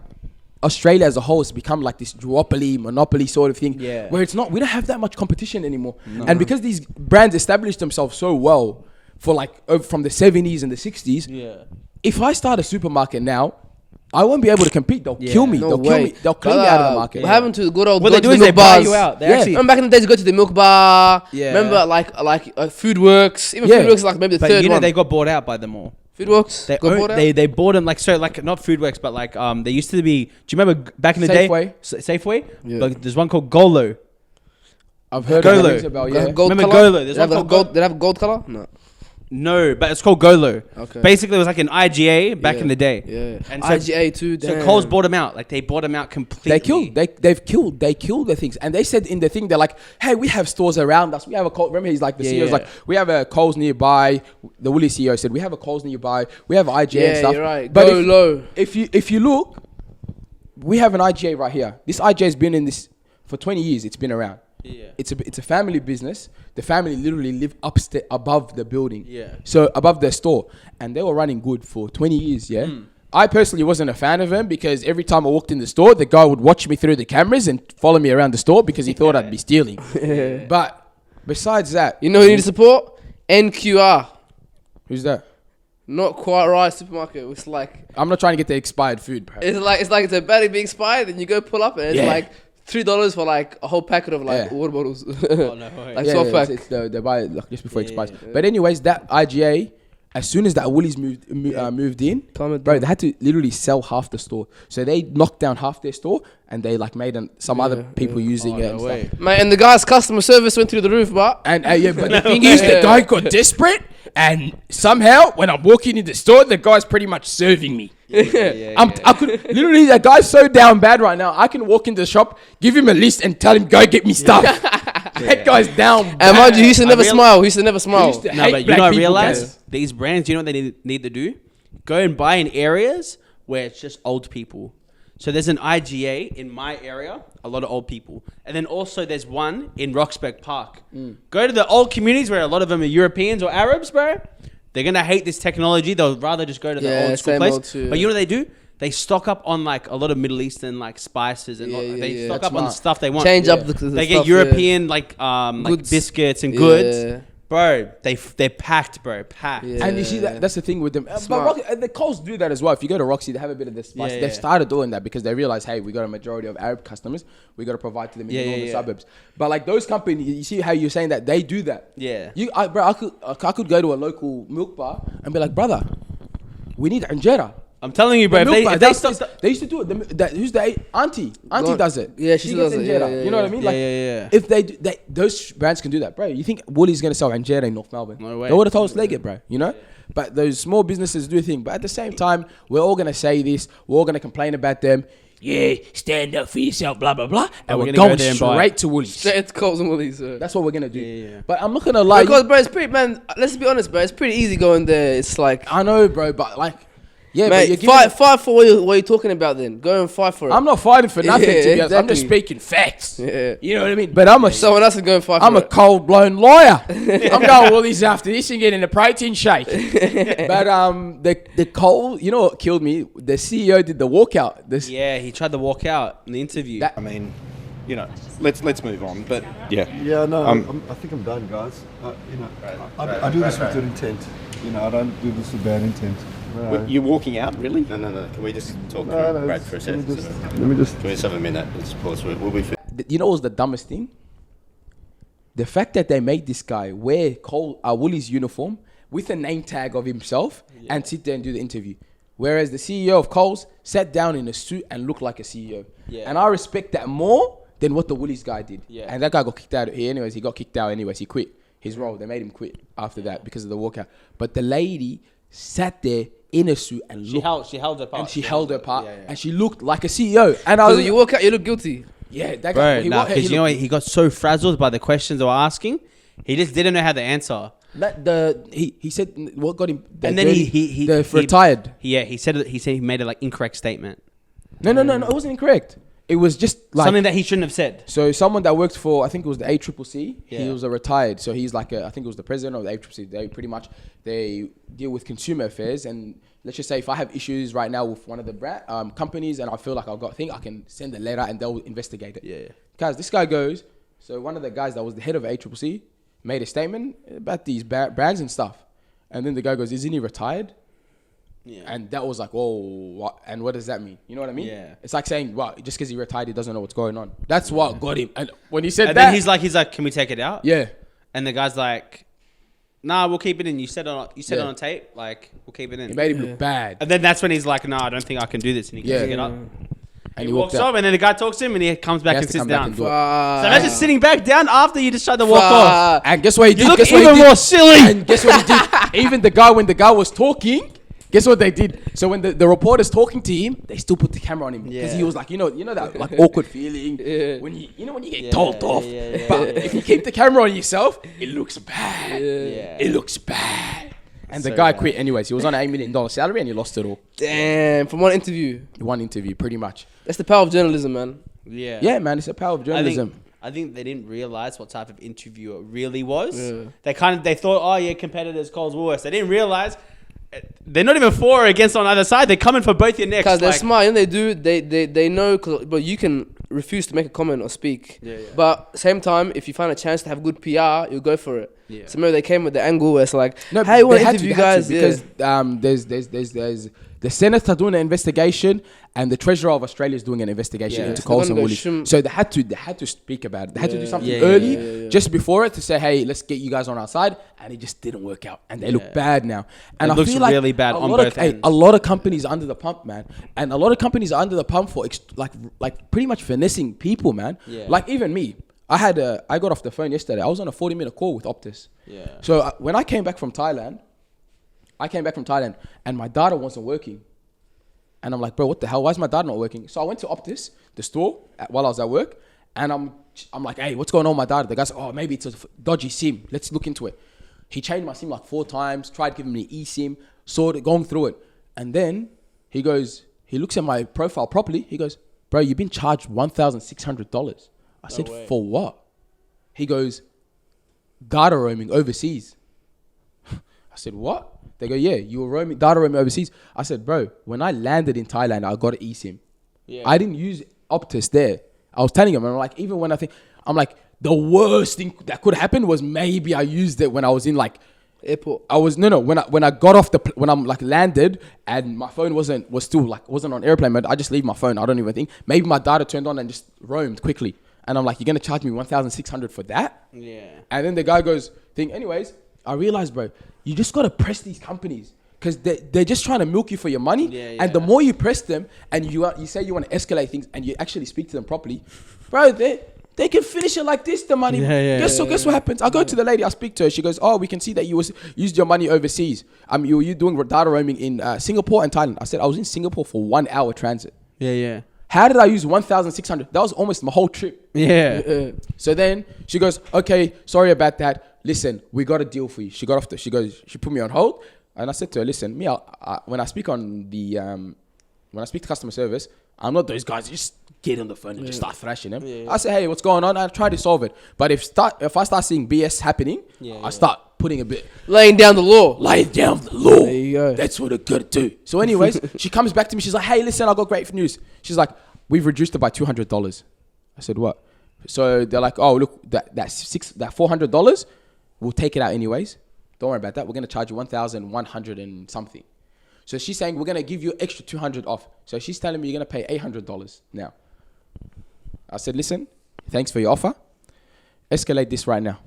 Australia as a whole has become like this duopoly, monopoly sort of thing. Yeah. Where it's not. We don't have that much competition anymore. No. And because these brands established themselves so well for like from the 70s and the 60s. Yeah. If I start a supermarket now, I won't be able to compete. They'll kill me. No They'll way. kill me. They'll clean me out of the market. What happened to the good old What they do is they milk buy bars? you out. They Yeah. actually... Remember back in the days, you go to the milk bar. Yeah. Remember like Food Works. Even Yeah. Food Works is like maybe the But third you know one. they got bought out by them all. Food Works They got bought out. they bought them like not Food Works, but like they used to be. Do you remember back in the Safeway. day? Safeway. Yeah. Like there's one called Golo. I've heard Golo. of rings about Gold Remember color? Golo? There's Did they one have called gold? Did they have gold color? No. No, but it's called Golo. Okay. Basically, it was like an IGA back in the day. Yeah. And so, IGA too. so Damn. Coles bought them out. Like they bought them out completely. They killed the things. And they said in the thing, they're like, hey, we have stores around us. We have a Coles. Remember, he's like, the CEO's like, we have a Coles nearby. The Woolly CEO said, we have a Coles nearby. We have IGA and stuff. You're right. But Go low. If you look, we have an IGA right here. This IGA has been in this for 20 years. It's been around. Yeah. It's a family business. The family literally live upstairs above the building. Yeah. So above the store, and they were running good for 20 years. Yeah. I personally wasn't a fan of him because every time I walked in the store, the guy would watch me through the cameras and follow me around the store because he thought I'd be stealing. But besides that, You know who you need to support? NQR. who's that? Not quite right supermarket. It's like I'm not trying to get the expired food, bro. it's like it's about to be expired, and you go pull up and it's Yeah. like $3 for like a whole packet of like Yeah. water bottles. Oh, no way. Like 12 pack. It's they buy it like just before it expires. But anyways, that IGA, as soon as that Woolies moved in, Calm it bro, down. they had to literally sell half the store. So they knocked down half their store and they like made some other people using it and stuff. Man, and the guy's customer service went through the roof, but And but the thing is, the guy got desperate, and somehow when I'm walking in the store, the guy's pretty much serving me. I could literally, that guy's so down bad right now. I can walk into the shop, give him a list, and tell him go get me stuff. That guy's down. and mind you, he used to never real- smile. He used to never smile. used to No, hate but you black know, I people, realize guys. these brands, you know what they need to do? Go and buy in areas where it's just old people. So there's an IGA in my area, a lot of old people. And then also there's one in Roxburgh Park. Go to the old communities where a lot of them are Europeans or Arabs, bro. They're going to hate this technology. They'll rather just go to the Yeah, old school same place. old too, But you know what they do? They stock up on like a lot of Middle Eastern like spices and they stock That's up on the smart. stuff they want. Change up the They stuff, get European like Goods. biscuits and goods. Yeah. Bro, they're packed, bro. Packed. Yeah. And you see that's the thing with them. But Smart. The Coles do that as well. If you go to Roxy, they have a bit of this spice. Yeah, They've yeah. started doing that because they realize, hey, we got a majority of Arab customers. We got to provide to them in the northern suburbs. But like those companies, you see how you're saying that they do that. Yeah. I could go to a local milk bar and be like, brother, we need injera. I'm telling you, bro. The milk If bar, they that's- stop. they used to do it. Who's the auntie? Auntie does it. Yeah, she gets does it. injera. Yeah, You know what I mean? yeah, Like, yeah. if they do, those brands can do that, bro. You think Woolies gonna sell injera in North Melbourne? No way. They would have told us leg it, bro. You know. But those small businesses do a thing. But at the same time, we're all gonna say this. We're all gonna complain about them. Yeah, stand up for yourself, blah blah blah. And we're we're gonna go going there and buy straight to Woolies. Straight to Coles and Woolworths. That's what we're gonna do. Yeah. But I'm not gonna lie. Because, bro, it's pretty, man. Let's be honest, bro. It's pretty easy going there. It's like, I know, bro. But like, yeah, but you're mate, giving fight for what you're talking about. Then go and fight for it. I'm not fighting for nothing. Yeah, To be honest. I'm just exactly. speaking facts. Yeah. You know what I mean? But I'm a Someone else is going to fight I'm for a it. cold blown lawyer. I'm going Woolies after this and getting a protein shake. But the Cole, you know what killed me? The CEO did the walkout. Yeah, he tried to walk out in the interview. That- I mean, you know, let's move on. But yeah, Yeah, no, I think I'm done, guys. I do this with good intent. You know, I don't do this with bad intent. No. you're walking out, really? No. Can we just talk No, to no, Brad for a second? let me just. Can we just have a minute? Let's pause. We'll be fit. You know what was the dumbest thing? The fact that they made this guy wear Woolies uniform with a name tag of himself and sit there and do the interview. Whereas the CEO of Coles sat down in a suit and looked like a CEO. Yeah. And I respect that more than what the Woolies guy did. Yeah. And that guy got kicked out. He got kicked out anyways. He quit his role. They made him quit after that because of the walkout. But the lady sat there in a suit and She looked. held her part. And she held her part. Yeah, yeah. And she looked like a CEO. And I Because was you walk out, you look guilty. yeah, that Bro, guy. because you know what? He got so frazzled by the questions they were asking, he just didn't know how to answer. He said what got him. And then he retired. He said he made a incorrect statement. No, it wasn't incorrect. It was just like Something that he shouldn't have said. so. Someone that worked for I think it was the ACCC. He Yeah. was a retired. So he's like I think it was the president of the ACCC. They pretty much they deal with consumer affairs. And let's just say if I have issues right now with one of the companies and I feel like I've got a thing, I can send a letter and they'll investigate it. Yeah. Guys, this guy goes. So one of the guys that was the head of ACCC made a statement about these brands and stuff, and then the guy goes, "Isn't he retired?" Yeah. And that was like, whoa, what? And what does that mean? You know what I mean? Yeah. It's like saying, well, just because he retired, he doesn't know what's going on. That's what got him. And when he said And that, then he's like, can we take it out? yeah. And the guy's like, nah, we'll keep it in. You said it Yeah. on tape, like we'll keep it in. It made him look bad. And then that's when he's like, nah, I don't think I can do this. And he Yeah. can get up. And He walks up, and then the guy talks to him, and he comes back He has and to sits come back down. and So do it. imagine sitting back down after you just tried to walk off. And guess what he did? You look Guess what he even did? more silly. And guess what he did? Even when the guy was talking, guess what they did? So when the reporter's talking to him, they still put the camera on him because Yeah. he was like, you know that like awkward feeling Yeah. when you get Yeah, told off. yeah, But if you keep the camera on yourself, it looks bad. Yeah. It looks bad. And the So guy bad. quit anyways. He was on an $8 million salary and he lost it all. Damn, from one interview. One interview, pretty much. That's the power of journalism, man. Yeah. Yeah, man, it's the power of journalism. I think they didn't realize what type of interview it really was. Yeah. They thought, oh yeah, competitors, Coles, Woolworths. They didn't realize they're not even for or against on either side. They're coming for both your necks. Because they're like- smart, and they know. But you can refuse to make a comment or speak. Yeah, yeah. But same time, if you find a chance to have good PR, you'll go for it. Yeah. So maybe they came with the angle where it's like, No, hey, we want they to had interview they had guys. because there's the Senate are doing an investigation and the Treasurer of Australia is doing an investigation Yeah. into So Coles they're and gonna Woolies. go So they had to speak about it. They had to do something Yeah, early yeah, just before it to say, hey, let's get you guys on our side, and it just didn't work out, and they look bad now. And It I looks feel like really bad a on lot of- both ends. a lot of companies are under the pump, man, and a lot of companies are under the pump for like pretty much finessing people, man. Yeah. Like even me. I got off the phone yesterday. I was on a 40-minute call with Optus. Yeah. So when I came back from Thailand, and my data wasn't working. And I'm like, bro, what the hell? Why is my data not working? So I went to Optus, the store, while I was at work. And I'm like, hey, what's going on with my data? The guy's like, oh, maybe it's a dodgy SIM. Let's look into it. He changed my SIM like 4 times, tried giving me eSIM, going through it. And then he looks at my profile properly. He goes, bro, you've been charged $1,600. I said, for what? He goes, data roaming overseas. I said, what? They go, yeah, you were data roaming overseas. I said, bro, when I landed in Thailand, I got an eSIM. Yeah. I didn't use Optus there. I was telling him, I'm like, even when I'm like, the worst thing that could happen was maybe I used it when I was in like Airport. I was when I got off when I'm like landed and my phone wasn't on airplane mode. I just leave my phone. I don't even think. Maybe my data turned on and just roamed quickly. And I'm like, you're gonna charge me 1,600 for that? Yeah. And then the guy goes, anyways, I realized, bro, you just gotta press these companies because they're just trying to milk you for your money. Yeah, and the more you press them and you say you want to escalate things and you actually speak to them properly, bro, they can finish it like this, the money. Guess what happens? I go to the lady, I speak to her. She goes, oh, we can see that you used your money overseas. You doing data roaming in Singapore and Thailand. I said, I was in Singapore for 1 hour transit. Yeah. How did I use 1,600? That was almost my whole trip. Yeah. So then she goes, okay, sorry about that. Listen, we got a deal for you. She put me on hold. And I said to her, listen, when I speak on when I speak to customer service, I'm not those guys who just get on the phone and just start thrashing them. Yeah. I say, hey, what's going on? I try to solve it. But if I start seeing BS happening, I start putting a bit... Laying down the law. There you go. That's what I gotta do. So anyways, she comes back to me. She's like, hey, listen, I got great news. She's like, we've reduced it by $200. I said, what? So they're like, oh, look, that $400, we'll take it out anyways. Don't worry about that. We're going to charge you 1,100 and something. So she's saying we're going to give you extra 200 off. So she's telling me you're going to pay $800 now. I said, listen, thanks for your offer. Escalate this right now.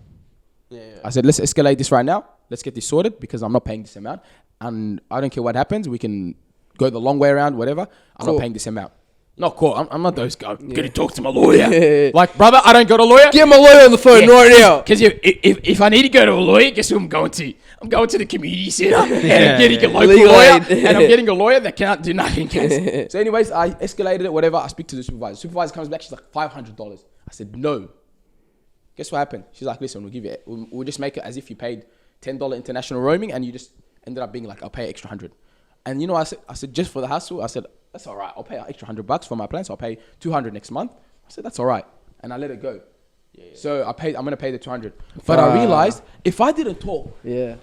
I said, let's escalate this right now. Let's get this sorted because I'm not paying this amount. And I don't care what happens. We can go the long way around, whatever. I'm not paying this amount. Not cool. I'm not those guys. I'm gonna talk to my lawyer. Like, brother, I don't go to a lawyer. Get my lawyer on the phone right now. Because if I need to go to a lawyer, guess who I'm going to? I'm going to the community centre and I'm getting a local lawyer. And I'm getting a lawyer that can't do nothing. So anyways, I escalated it, whatever. I speak to the supervisor. The supervisor comes back. She's like, $500. I said, no. Guess what happened? She's like, listen, we'll give you it. We'll just make it as if you paid $10 international roaming and you just ended up being like, I'll pay extra 100. And you know, I said, just for the hassle, I said, that's all right. I'll pay an extra $100 for my plan. So I'll pay 200 next month. I said, that's all right. And I let it go. So I'm going to pay the 200. But I realized if I didn't talk,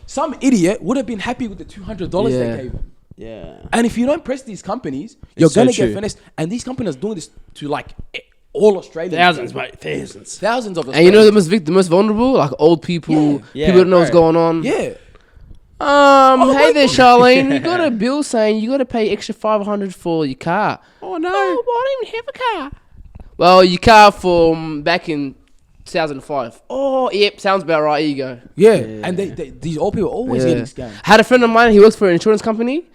some idiot would have been happy with the $200 they gave him. Yeah. And if you don't press these companies, you're going to get finessed. And these companies are doing this to like all Australians. Thousands, mate. Thousands. Thousands of Australians. And you know the most vulnerable? Like old people, people don't know what's going on. Yeah. Hey there, Charlene. You got a bill saying you got to pay extra $500 for your car. Oh no! I don't even have a car. Well, your car from back in 2005. Oh, yep, sounds about right. Here you go. Yeah. And these old people are always getting scammed. I had a friend of mine. He works for an insurance company,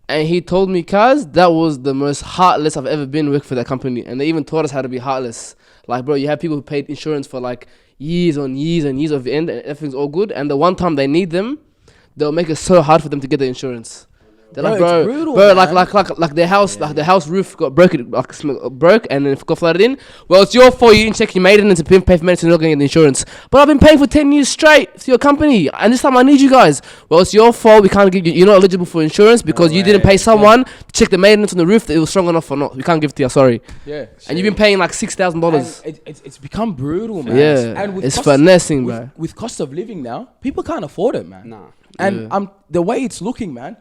and he told me, "Cuz that was the most heartless I've ever been working for that company." And they even taught us how to be heartless. Like, bro, you have people who paid insurance for like years on years and years of the end, and everything's all good. And the one time they need them, they'll make it so hard for them to get the insurance. They're like, bro, brutal, like their house, like the house roof got broke, and then it got flooded in. Well, it's your fault. You didn't check your maintenance and pay for maintenance, and you're not going to get the insurance. But I've been paying for 10 years straight to your company, and this time I need you guys. Well, it's your fault. We can't give you. You're not eligible for insurance because you didn't pay someone to check the maintenance on the roof that it was strong enough or not. We can't give it to you. Sorry. Yeah. And you've been paying like $6,000. It's become brutal, man. Yeah. And with it's finessing, bro. With cost of living now, people can't afford it, man. Nah. And the way it's looking, man,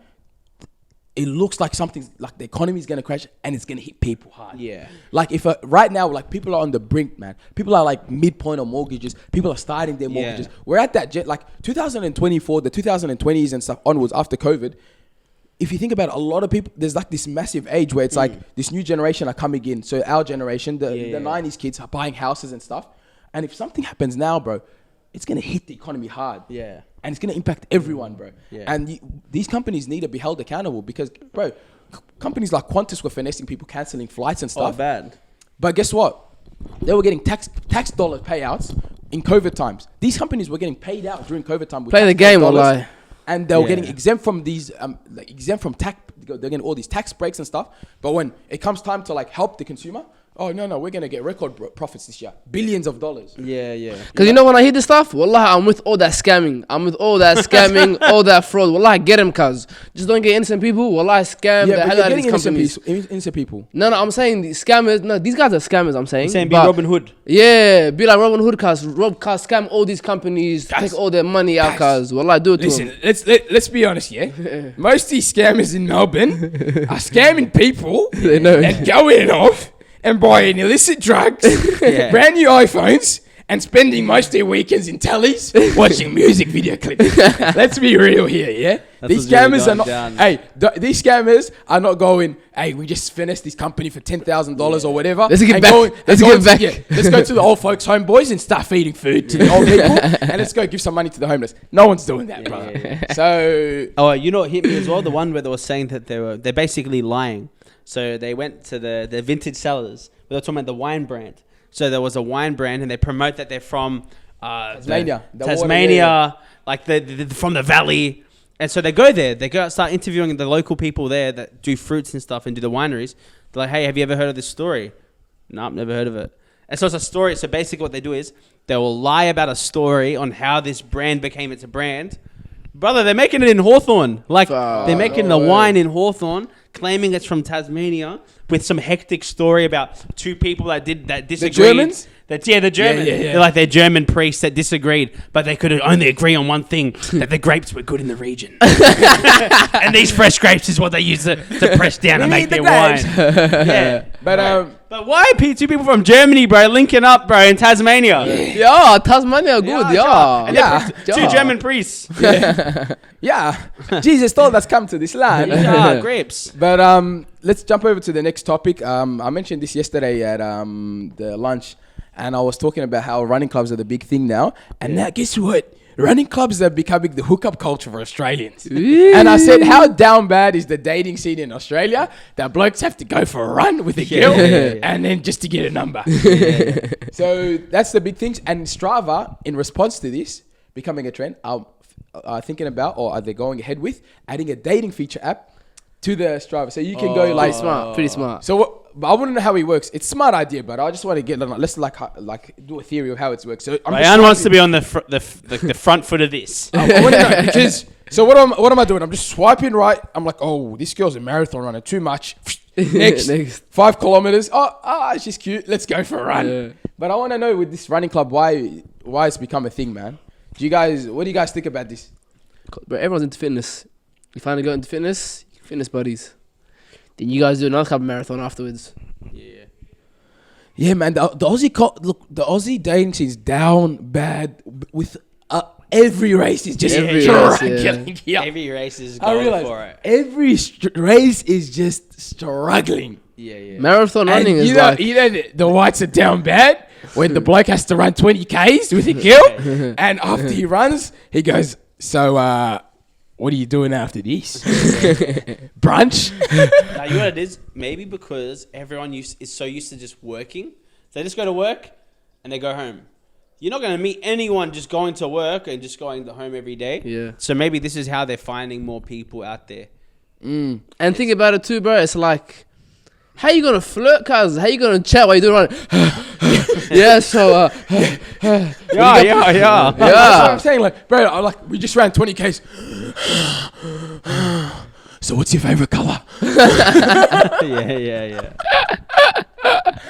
it looks like something's like the economy is gonna crash and it's gonna hit people hard. Yeah. Like if right now, like people are on the brink, man. People are like midpoint on mortgages. People are starting their mortgages. We're at that like 2024, the 2020s and stuff onwards after COVID. If you think about it, a lot of people, there's like this massive age where it's like this new generation are coming in. So our generation, the 90s kids are buying houses and stuff. And if something happens now, bro, it's gonna hit the economy hard. Yeah. And it's going to impact everyone, bro. Yeah. And these companies need to be held accountable because, bro, companies like Qantas were finessing people, cancelling flights and stuff. Oh, bad. But guess what? They were getting tax dollar payouts in COVID times. These companies were getting paid out during COVID time. Play the game, wallahi. And they were getting exempt from these, exempt from tax. They're getting all these tax breaks and stuff. But when it comes time to like help the consumer, oh, no, we're going to get record profits this year. Billions of dollars. Yeah. Because you know when I hear this stuff, wallah, I'm with all that scamming. all that fraud. Wallah, get them, cuz. Just don't get innocent people. Wallah, scam the hell out of these companies. Innocent people. No, I'm saying the scammers. No, these guys are scammers, I'm saying. You're saying be Robin Hood. Yeah, be like Robin Hood, cuz. Scam all these companies, take all their money out, cuz. Wallah, do it to them. Let's be honest, yeah? Most of these scammers in Melbourne are scamming people and going off and buying illicit drugs, brand new iPhones, and spending most of their weekends in tellies watching music video clips. Let's be real here, yeah? These scammers are not. Hey, these scammers are not going. Hey, we just finished this company for $10,000 or whatever. Let's get back. Let's go to the old folks' home, boys, and start feeding food to the old people, and let's go give some money to the homeless. No one's doing that, brother. So, you know what hit me as well? The one where they were saying that they're basically lying. So they went to the vintage sellers. They were talking about the wine brand. So there was a wine brand, and they promote that they're from Tasmania, like they're from the valley. And so they go there. They go start interviewing the local people there that do fruits and stuff and do the wineries. They're like, hey, have you ever heard of this story? No, I've never heard of it. And so it's a story. So basically what they do is they will lie about a story on how this brand became its brand. Brother, they're making it in Hawthorne. Like, they're making the wine in Hawthorne, claiming it's from Tasmania, with some hectic story about two people that disagreed. The Germans? The Germans. Yeah. They're like, they're German priests that disagreed, but they could only agree on one thing, that the grapes were good in the region. And these fresh grapes is what they use to press down and make their wine. Yeah. But why two people from Germany, bro, linking up, bro, in Tasmania? Yeah, Tasmania good, yeah. Two German priests. Yeah. Jesus told us come to this land. Yeah, grapes. But let's jump over to the next topic. I mentioned this yesterday at the lunch, and I was talking about how running clubs are the big thing now. And now, guess what? Running clubs are becoming the hookup culture for Australians. And I said, how down bad is the dating scene in Australia that blokes have to go for a run with a girl and then just to get a number? So that's the big things. And Strava, in response to this becoming a trend, are thinking about, or are they going ahead with, adding a dating feature app to the Strava. So you can go like... Pretty smart. So but I wouldn't know how it works. It's a smart idea, but I just want to get... Let's like do a theory of how it works. So Ryan wants to be on the front foot of this. I want to know because... So what am I doing? I'm just swiping right. I'm like, oh, this girl's a marathon runner. Too much. Next. 5 kilometers. Oh, she's cute. Let's go for a run. Yeah. But I want to know with this running club why it's become a thing, man. What do you guys think about this? But everyone's into fitness. You finally got into fitness buddies. Then you guys do another club marathon afterwards. Yeah, man. The Aussie dating scene is down bad with every race is just struggling. Every race is going for it. Every race is just struggling. Yeah. Marathon running is the whites are down bad when the bloke has to run 20 Ks with a girl, and after he runs, he goes, so what are you doing after this? Brunch? Now, you know what it is? Maybe because everyone is so used to just working. They just go to work and they go home. You're not going to meet anyone just going to work and just going to home every day. Yeah. So maybe this is how they're finding more people out there. And think about it too, bro. It's like, how you going to flirt, cuz? How you going to chat while you're doing yeah, so... Yeah. That's what I'm saying. Like, bro, we just ran 20 Ks. So what's your favorite color? Yeah.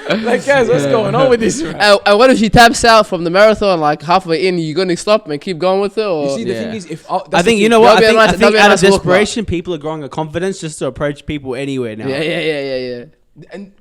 Like, guys, what's going on with this? And what if she taps out from the marathon, like halfway in, you gonna stop and keep going with it? Or? You see, the thing is, I think, you know what? I think out of desperation, people are growing a confidence just to approach people anywhere now. Yeah. And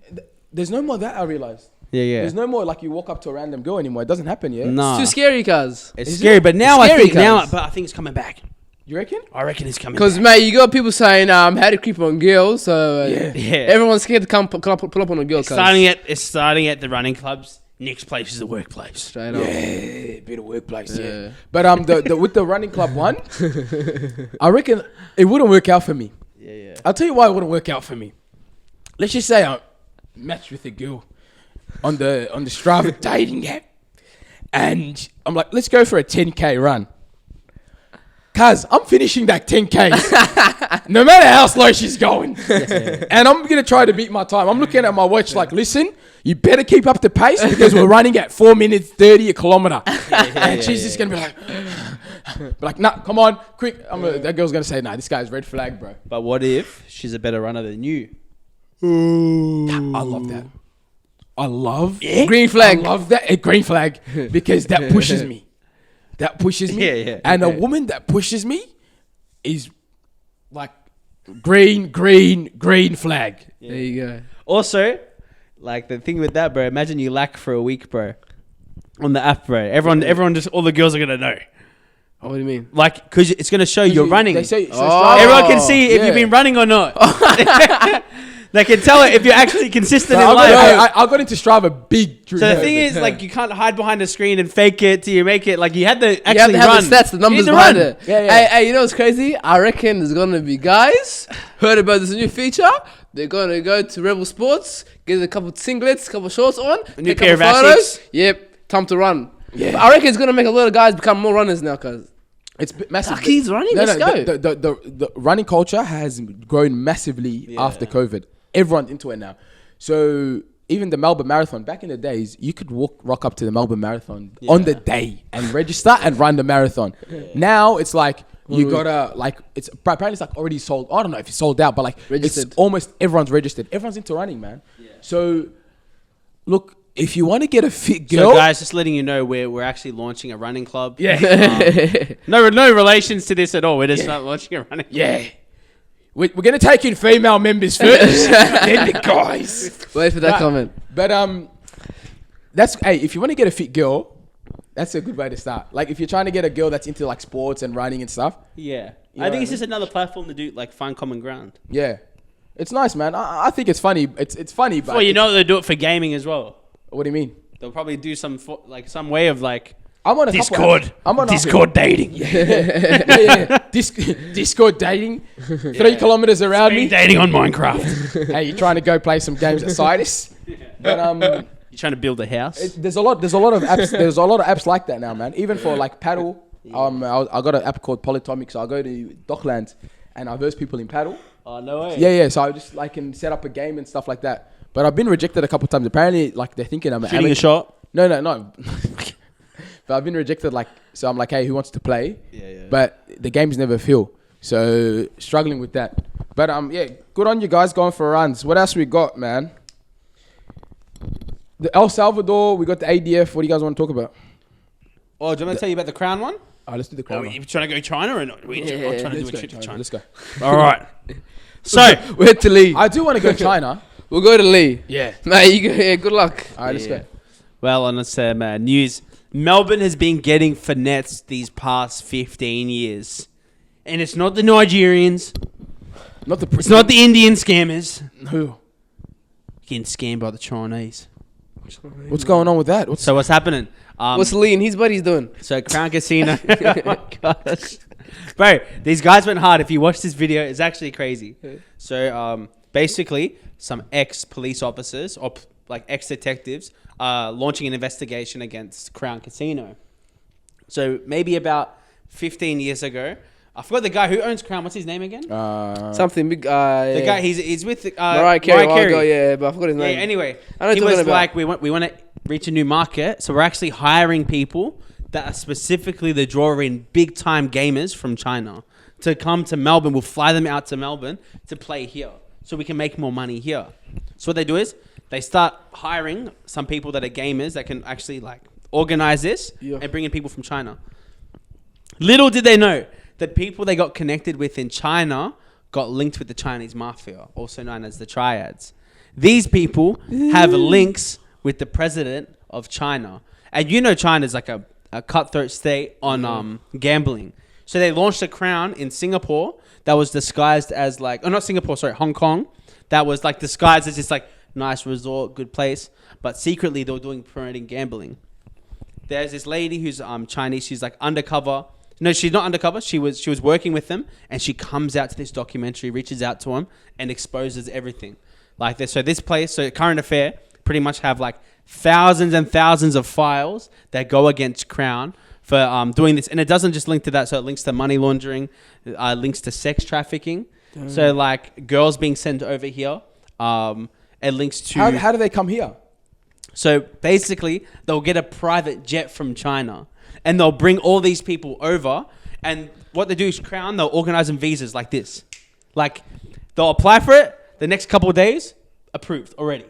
there's no more that, I realized. Yeah. There's no more like you walk up to a random girl anymore. It doesn't happen yet. No. It's too scary, cuz. It's scary, but now I think it's coming back. You reckon? I reckon it's coming back. Because, mate, you got people saying, how to creep on girls, so yeah. Everyone's scared to pull up on a girl. It's starting at the running clubs. Next place is the workplace. Straight up. Yeah, bit of workplace, yeah. But with the running club one, I reckon it wouldn't work out for me. Yeah. I'll tell you why it wouldn't work out for me. Let's just say I matched with a girl on the Strava dating app, and I'm like, let's go for a 10K run. Cuz I'm finishing that 10K no matter how slow she's going. And I'm going to try to beat my time. I'm looking at my watch like, listen, you better keep up the pace because we're running at 4 minutes 30 a kilometer. And she's just going to be like, nah, come on, quick. That girl's going to say, nah, this guy's red flag, bro. But what if she's a better runner than you? I love that. Green flag. I love that. A green flag because that pushes me. That pushes me. Yeah. And a woman that pushes me is like green flag. Yeah. There you go. Also, like the thing with that, bro, imagine you lack for a week, bro. on the app, bro. Everyone just all the girls are gonna know. What do you mean? Like, because it's gonna show you're running. They say, Everyone can see if yeah. you've been running or not. They can tell it if you're actually consistent in I life. got into Strava big. So the thing is, like, you can't hide behind the screen and fake it till you make it. Like, you had to You have actually to have run. the stats, the numbers You need to behind run. it. Yeah. Hey, you know what's crazy? I reckon there's gonna be guys heard about this new feature. They're gonna go to Rebel Sports, get a couple of singlets, couple of shorts on, A new take pair of couple photos. Asics. Yep, time to run. Yeah. But I reckon it's gonna make a lot of guys become more runners now, cause It's massive. He's running. Let's go. The running culture has grown massively after COVID. Everyone's into it now. So even the Melbourne Marathon, back in the days, you could rock up to the Melbourne Marathon on the day and register and run the marathon. Now it's like you gotta it's apparently it's like already sold. I don't know if it's sold out, but like Registered. it's almost everyone's registered. Everyone's into running, man. So look, if you want to get a fit girl, So, guys, just letting you know, we're actually launching a running club. yeah, No relations to this at all. We're just not launching a running club. yeah. We're gonna take in female members first, then the guys. Wait for that comment. But that's if you want to get a fit girl, that's a good way to start. Like if you're trying to get a girl that's into like sports and running and stuff, Yeah. know I think what it's I just another platform to do, like, find common ground. yeah, it's nice, man. I think it's funny. It's funny, but Well, you know, they do it for gaming as well. what do you mean? They'll probably do some way of, like, I'm on a Discord. Couple I'm on Discord dating. yeah. Discord dating. 3 kilometers around Speed me. dating on Minecraft. Hey, you trying to go play some games at Sidus? But You're trying to build a house. there's a lot of apps. There's a lot of apps like that now, man. Even for like paddle. I got an app called Polytomic. So I go to Docklands and I verse people in paddle. Oh, no way. Yeah. So I just like can set up a game and stuff like that. But I've been rejected a couple of times. Apparently, like they're thinking I'm an Shooting a amateur. shot. No. But I've been rejected. Like, so I'm like, hey, who wants to play? Yeah. But the games never fill. So struggling with that. But yeah, good on you guys going for runs. What else we got, man? The El Salvador. We got the ADF. What do you guys want to talk about? Oh, do you want me to tell you about the crown one? Let's do the Are crown. you trying to go China or not? We're trying to do a trip to China. Let's go. All right. So, We're to Lee. I do want to go China. We'll go to Lee. Yeah. Mate, you go. Yeah, good luck. All right, let's go. well, on some news, Melbourne has been getting finessed these past 15 years. And it's not the Nigerians. It's not the Indian scammers. Who? Getting scammed by the Chinese. What's going on with that? So what's happening? What's Lee and his buddies doing? So Crown Casino. Oh my gosh. Bro, these guys went hard. If you watch this video, it's actually crazy. So basically, some ex-police officers or like ex-detectives are launching an investigation against Crown Casino. So maybe about 15 years ago, I forgot the guy who owns Crown. What's his name again? Something big. The guy, he's with Mariah Carey. Yeah, but I forgot his Yeah, name. anyway, I know he what you're was talking like, we want to reach a new market, so we're actually hiring people that are specifically the draw-in big-time gamers from China to come to Melbourne. We'll fly them out to Melbourne to play here, so we can make more money here. So what they do is they start hiring some people that are gamers that can actually like organize this and bring in people from China. Little did they know that people they got connected with in China got linked with the Chinese mafia, also known as the Triads. These people have links with the president of China. And you know China's like a cutthroat state on gambling. So they launched a crown in Singapore that was disguised as like... Oh, not Singapore, sorry, Hong Kong. That was like disguised as this like nice resort, good place. But secretly they were promoting gambling. There's this lady who's Chinese. She's like undercover. No, she's not undercover. She was working with them, and she comes out to this documentary, reaches out to him, and exposes everything like this. So this place, Current Affair, pretty much have like thousands and thousands of files that go against Crown for doing this, and it doesn't just link to that. So it links to money laundering, links to sex trafficking. So like girls being sent over here. It links to How do they come here? So basically, they'll get a private jet from China and they'll bring all these people over. And what they do is Crown, they'll organize them visas like this. Like, they'll apply for it, the next couple of days, approved already.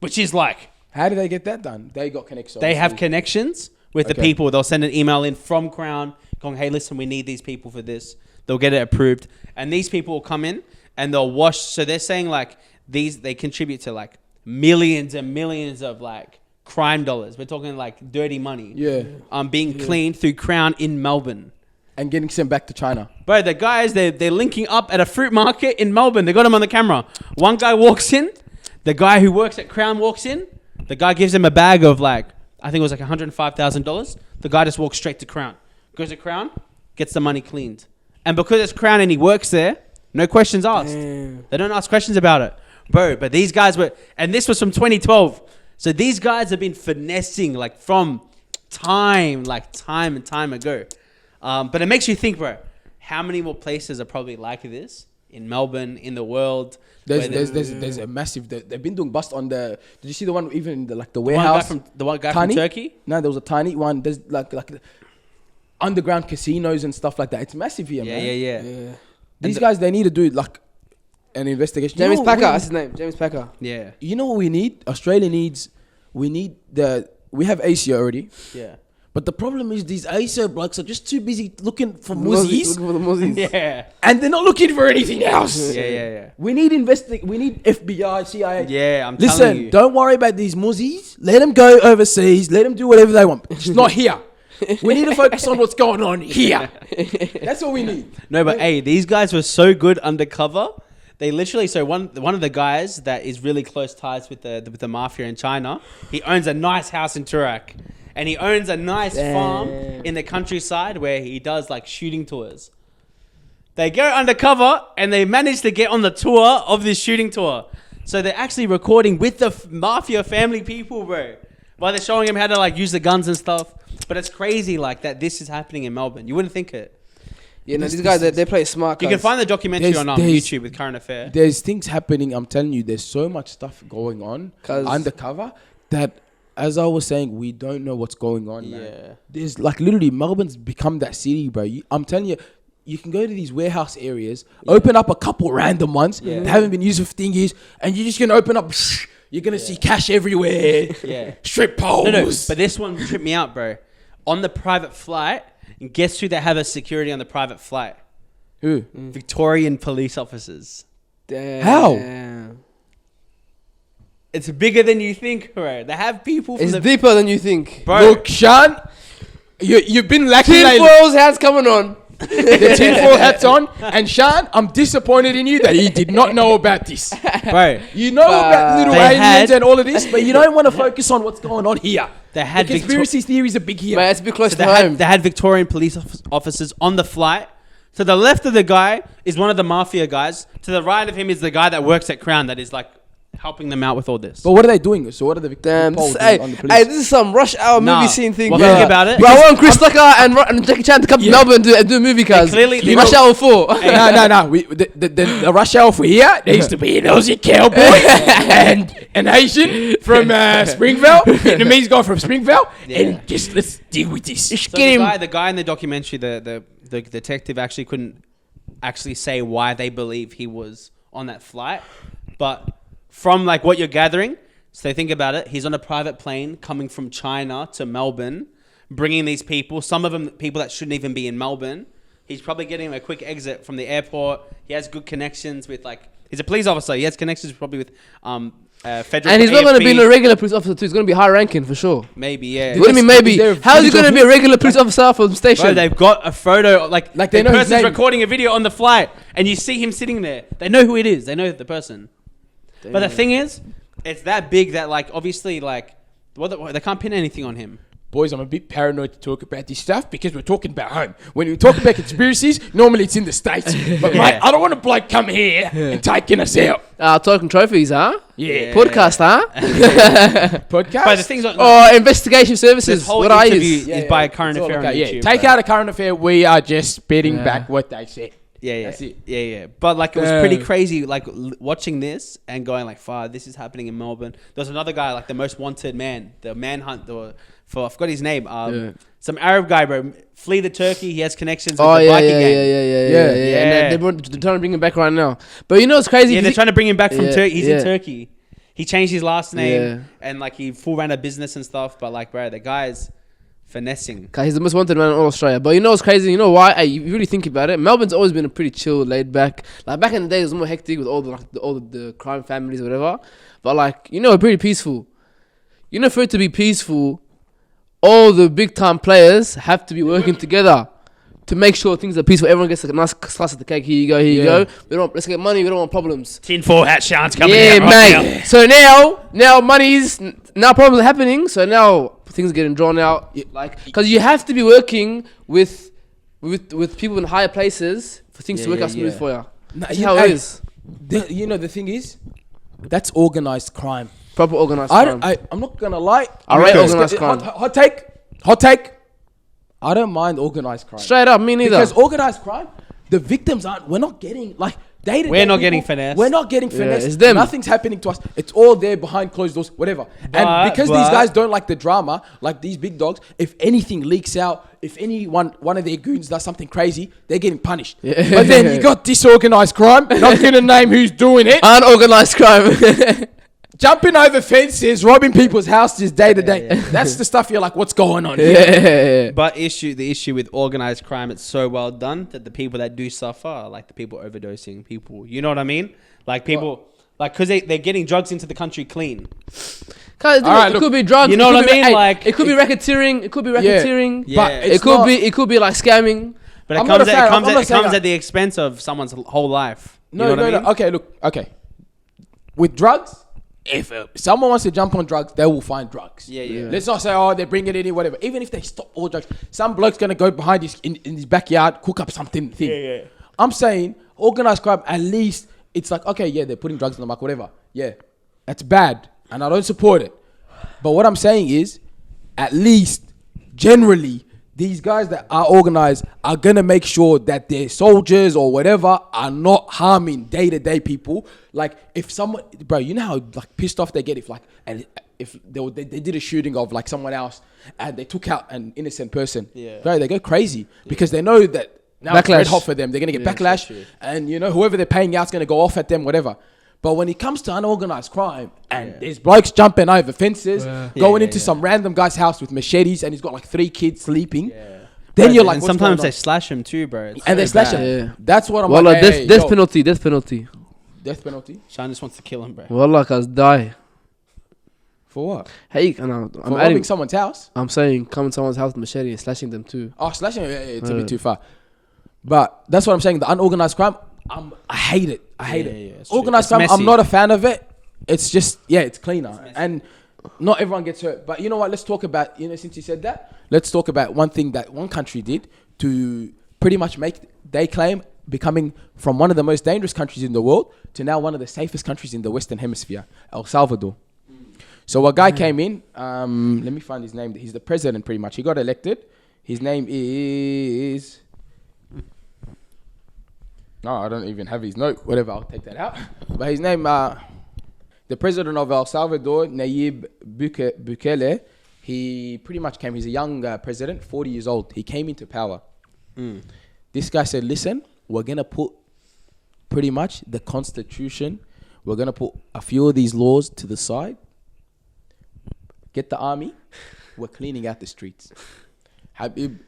Which is like... How do they get that done? They got connections. They have connections with the people. They'll send an email in from Crown going, hey, listen, we need these people for this. They'll get it approved. And these people will come in and they'll wash. So they're saying like they contribute to like millions and millions of like crime dollars. We're talking like dirty money. Yeah. Being cleaned through Crown in Melbourne. And getting sent back to China. Bro, the guys, they're linking up at a fruit market in Melbourne. They got him on the camera. One guy walks in. The guy who works at Crown walks in. The guy gives him a bag of like, I think it was like $105,000. The guy just walks straight to Crown. Goes to Crown, gets the money cleaned. And because it's Crown and he works there, no questions asked. Damn. They don't ask questions about it. Bro, but these guys were, and this was from 2012. So these guys have been finessing like from time and time ago. But it makes you think, bro, how many more places are probably like this in Melbourne, in the world? There's a massive. They've been doing bust on the. Did you see the one even in the warehouse? The one guy from Turkey? No, there was a tiny one. There's like underground casinos and stuff like that. It's massive here, man. Yeah. These guys, they need to do like an investigation. James Packer, that's his name. James Packer. Yeah. You know what we need? Australia needs. We have ASIO already. Yeah. But the problem is these ASIO blokes are just too busy looking for muzzies. Looking for the muzzies. Yeah. And they're not looking for anything else. Yeah. We need We need FBI, CIA. Yeah, I'm telling you. Listen, don't worry about these muzzies. Let them go overseas. Let them do whatever they want. It's not here. We need to focus on what's going on here. That's what we need. No, but hey, these guys were so good undercover. They literally, so one of the guys that is really close ties with the mafia in China, he owns a nice house in Turak. And he owns a nice farm in the countryside where he does like shooting tours. They go undercover and they manage to get on the tour of this shooting tour. So they're actually recording with the mafia family people, bro. While they're showing him how to like use the guns and stuff. But it's crazy like that this is happening in Melbourne. You wouldn't think it. Yeah, no, these guys, they play smart. You can find the documentary on YouTube with Current Affair. There's things happening. I'm telling you, there's so much stuff going on undercover that, as I was saying, we don't know what's going on, man. Yeah. There's like literally Melbourne's become that city, bro. I'm telling you, you can go to these warehouse areas, open up a couple random ones that haven't been used for 15 years, and you're just going to open up, you're going to see cash everywhere. Yeah. Strip poles. No, but this one tripped me out, bro. On the private flight, guess who they have as security on the private flight? Who? Victorian police officers. Damn. How? It's bigger than you think, bro. They have people from It's deeper than you think. Bro. Look, Sean, you've been lacking lately. Tinfoil's hats coming on. The tinfoil hat's on. And Sean, I'm disappointed in you that you did not know about this. Bro. You know about little They aliens had- and all of this, but you don't want to focus on what's going on here. They had The conspiracy theories are big here. Man, it's a bit close So to they home. had Victorian police officers on the flight. To the left of the guy is one of the mafia guys. To the right of him is the guy that works at Crown that is like helping them out with all this. But what are they doing? So what are the Damn, polls this, doing on the police? hey, this is some rush hour Nah. movie scene thing. Well, bro. think about it. Bro, I want Chris Tucker and Jackie Chan to come to Melbourne and do a movie, cuz. clearly- they Rush know- Hour 4. No. The rush hour for here, there used to be an Aussie cowboy and an Asian from Springvale. Vietnamese guy from Springvale. And just let's deal with this. So the guy in the documentary, the detective actually couldn't actually say why they believe he was on that flight. But from like what you're gathering, so think about it. He's on a private plane coming from China to Melbourne, bringing these people, some of them people that shouldn't even be in Melbourne. He's probably getting a quick exit from the airport. He has good connections with like, he's a police officer. He has connections probably with federal. And he's not going to AFB. be a regular police officer too. He's going to be high ranking for sure. Maybe, yeah. What do you mean maybe? is there a How is he footage going to of be a regular police officer from the station? Bro, they've got a photo, like they the know his person's name. recording a video on the flight, and you see him sitting there. They know who it is. They know the person. But the thing is, it's that big that, like, obviously, like, they can't pin anything on him. Boys, I'm a bit paranoid to talk about this stuff because we're talking about home. When we talk about conspiracies, normally it's in the States. But, mate, I don't want a bloke come here and taking us out. Talking trophies, huh? Yeah. Podcast, huh? Podcast? But the thing's like, Or investigation this services. whole What I interview use. is by a current It's all affair on okay. YouTube. Take bro. out a current affair. We are just spitting back what they said. Yeah. That's it. Yeah. But like, it was pretty crazy, like watching this and going like, "Fuck, this is happening in Melbourne." There was another guy, like the most wanted man, the manhunt, I forgot his name. Some Arab guy, bro, flee to Turkey. He has connections with the biking gang. Yeah. And they're trying to bring him back right now. But you know what's crazy? Yeah, they're trying to bring him back from Turkey. He's yeah. in Turkey. He changed his last name Yeah. and like he full ran a business and stuff. But like, bro, the guy's finessing. He's the most wanted man in all Australia. But you know what's crazy? You know why? Hey, you really think about it. Melbourne's always been a pretty chill, laid back. Like back in the day, it was more hectic with all the crime families or whatever. But like, you know, pretty peaceful. for it to be peaceful, all the big time players have to be working together to make sure things are peaceful. Everyone gets a nice slice of the cake. Here you go. Here you go. Let's get money. We don't want problems. Tinfoil hat chance coming Yeah, out right mate. now. So now now problems are happening. So now things are getting drawn out. Because you have to be working with people in higher places for things to work out smooth for you. That's how it is. The thing is, that's organized crime. Proper organized crime. I'm not gonna lie. I rate organised crime. Hot take. I don't mind organized crime. Straight up, me neither. Because organized crime, the victims aren't. We're not getting like day-to-day We're not people, getting finessed. We're not getting finessed. it's them. Nothing's happening to us. It's all there behind closed doors, whatever. And because these guys don't like the drama, like these big dogs, if anything leaks out, if one of their goons does something crazy, they're getting punished. Yeah. But then you got disorganized crime. Not gonna name who's doing it. Unorganized crime. Jumping over fences, robbing people's houses day to day. That's the stuff you're like, what's going on here? Yeah. But the issue with organized crime, it's so well done that the people that do suffer are like the people overdosing people. You know what I mean? Like people, because they're getting drugs into the country clean. It could be drugs. You know what I mean? It could be racketeering. It could be racketeering. Yeah. But It could be like scamming. But I'm it not comes, a fan. it comes, I'm not it saying comes that. at the expense of someone's whole life. You No, know what I mean? Okay, look. Okay. With drugs, if someone wants to jump on drugs, they will find drugs. Yeah. Let's not say, they're bringing it in, whatever. Even if they stop all drugs, some bloke's going to go behind in his backyard, cook up something. Yeah. I'm saying organized crime, at least, it's like, okay, yeah, they're putting drugs in the market, whatever. Yeah, that's bad, and I don't support it. But what I'm saying is, at least, generally, these guys that are organized are going to make sure that their soldiers or whatever are not harming day-to-day people. Like, if someone... Bro, you know how like pissed off they get if they did a shooting of like someone else and they took out an innocent person. Yeah. Bro, they go crazy because they know that now it's red hot for them. They're going to get backlash and, whoever they're paying out is going to go off at them, whatever. But when it comes to unorganized crime and there's blokes jumping over fences, going into some random guy's house with machetes and he's got like 3 kids sleeping, then you're like, and what's sometimes going they on? slash him too, bro. And they slash him. Yeah. That's what I'm Wallah, like. Hey, death penalty. Death penalty. Death penalty? Sean just wants to kill him, bro. Wallah, cause die. For what? Hey, For robbing someone's house? I'm saying coming to someone's house with machete and slashing them too. Oh, slashing it's a bit too far. But that's what I'm saying. The unorganized crime, I hate it. I hate it. It's Organized true. crime, It's I'm messy. not a fan of it. It's just, it's cleaner. And not everyone gets hurt. But you know what? Let's talk about, since you said that, let's talk about one thing that one country did to pretty much make, they claim, becoming from one of the most dangerous countries in the world to now one of the safest countries in the Western Hemisphere, El Salvador. So a guy came in, let me find his name. He's the president pretty much. He got elected. His name is... No, I don't even have his note. Whatever, I'll take that out. But his name, the president of El Salvador, Nayib Bukele, he pretty much came, he's a young president, 40 years old. He came into power. This guy said, listen, we're going to put pretty much the constitution, we're going to put a few of these laws to the side, get the army, we're cleaning out the streets. Habib,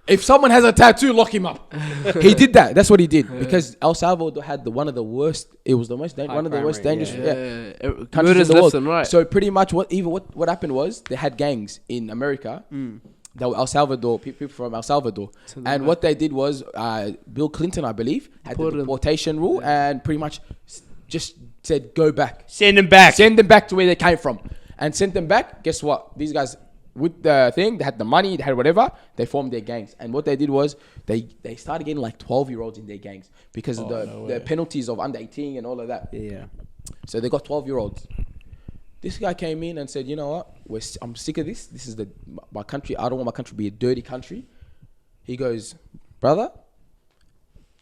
if someone has a tattoo, lock him up. He did that. That's what he did because El Salvador had one of the worst. It was the most one of the most dangerous countries in the world. Right. So pretty much what happened was they had gangs in America. That were El Salvador people from El Salvador, and what they did was Bill Clinton, I believe, had the deportation rule and pretty much just said go back, Send them back. send them back to where they came from, and sent them back. Guess what? These guys. With the thing, they had the money, they had whatever, they formed their gangs. And what they did was they started getting like 12-year-olds in their gangs because of the penalties of under 18 and all of that. Yeah. So they got 12-year-olds. This guy came in and said, you know what? I'm sick of this. This is my country. I don't want my country to be a dirty country. He goes, brother,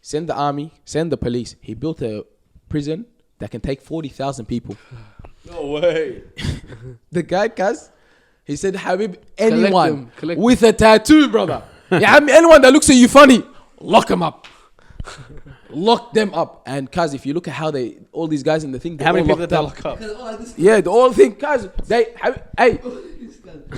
send the army, send the police. He built a prison that can take 40,000 people. No way. The guy, he said, Habib, anyone collect with a tattoo, brother. Anyone that looks at you funny, lock them up. Lock them up. And if you look at how all these guys in the thing, How many people locked did they up. lock up? Yeah, the all thing, hey,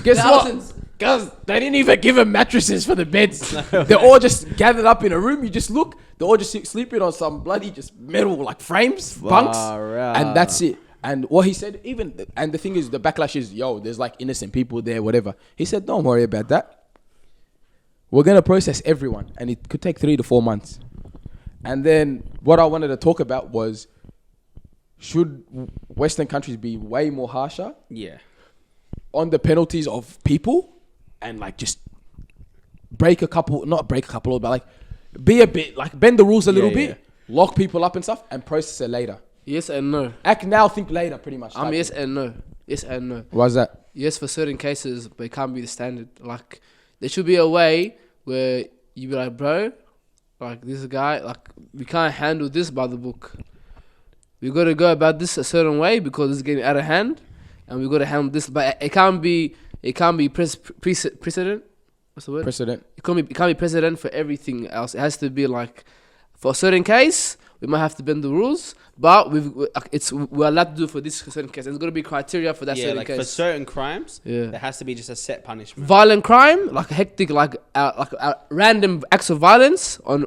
guess what? Guys, they didn't even give them mattresses for the beds. They're all just gathered up in a room. You just look, they're all just sleeping on some bloody just metal like frames, bunks, Far out. and that's it. And what he said, and the thing is, the backlash is, yo, there's like innocent people there, whatever. He said, don't worry about that. We're going to process everyone, and it could take 3 to 4 months. And then what I wanted to talk about was, should Western countries be way more harsher on the penalties of people, and like just not break a couple, but like be a bit, like bend the rules a little bit, lock people up and stuff, and process it later. Yes and no. Act now, think later, pretty much. Yes and no. Yes and no. Why's that? Yes, for certain cases, but it can't be the standard. Like, there should be a way where you be like, bro, like this guy, like we can't handle this by the book. We got to go about this a certain way because it's getting out of hand, and we got to handle this. But it can't be precedent. What's the word? Precedent. It can't be precedent for everything else. It has to be like, for a certain case, we might have to bend the rules, but we're allowed to do it for this certain case. There's got to be criteria for that certain case. For certain crimes, there has to be just a set punishment. Violent crime, like hectic, like random acts of violence on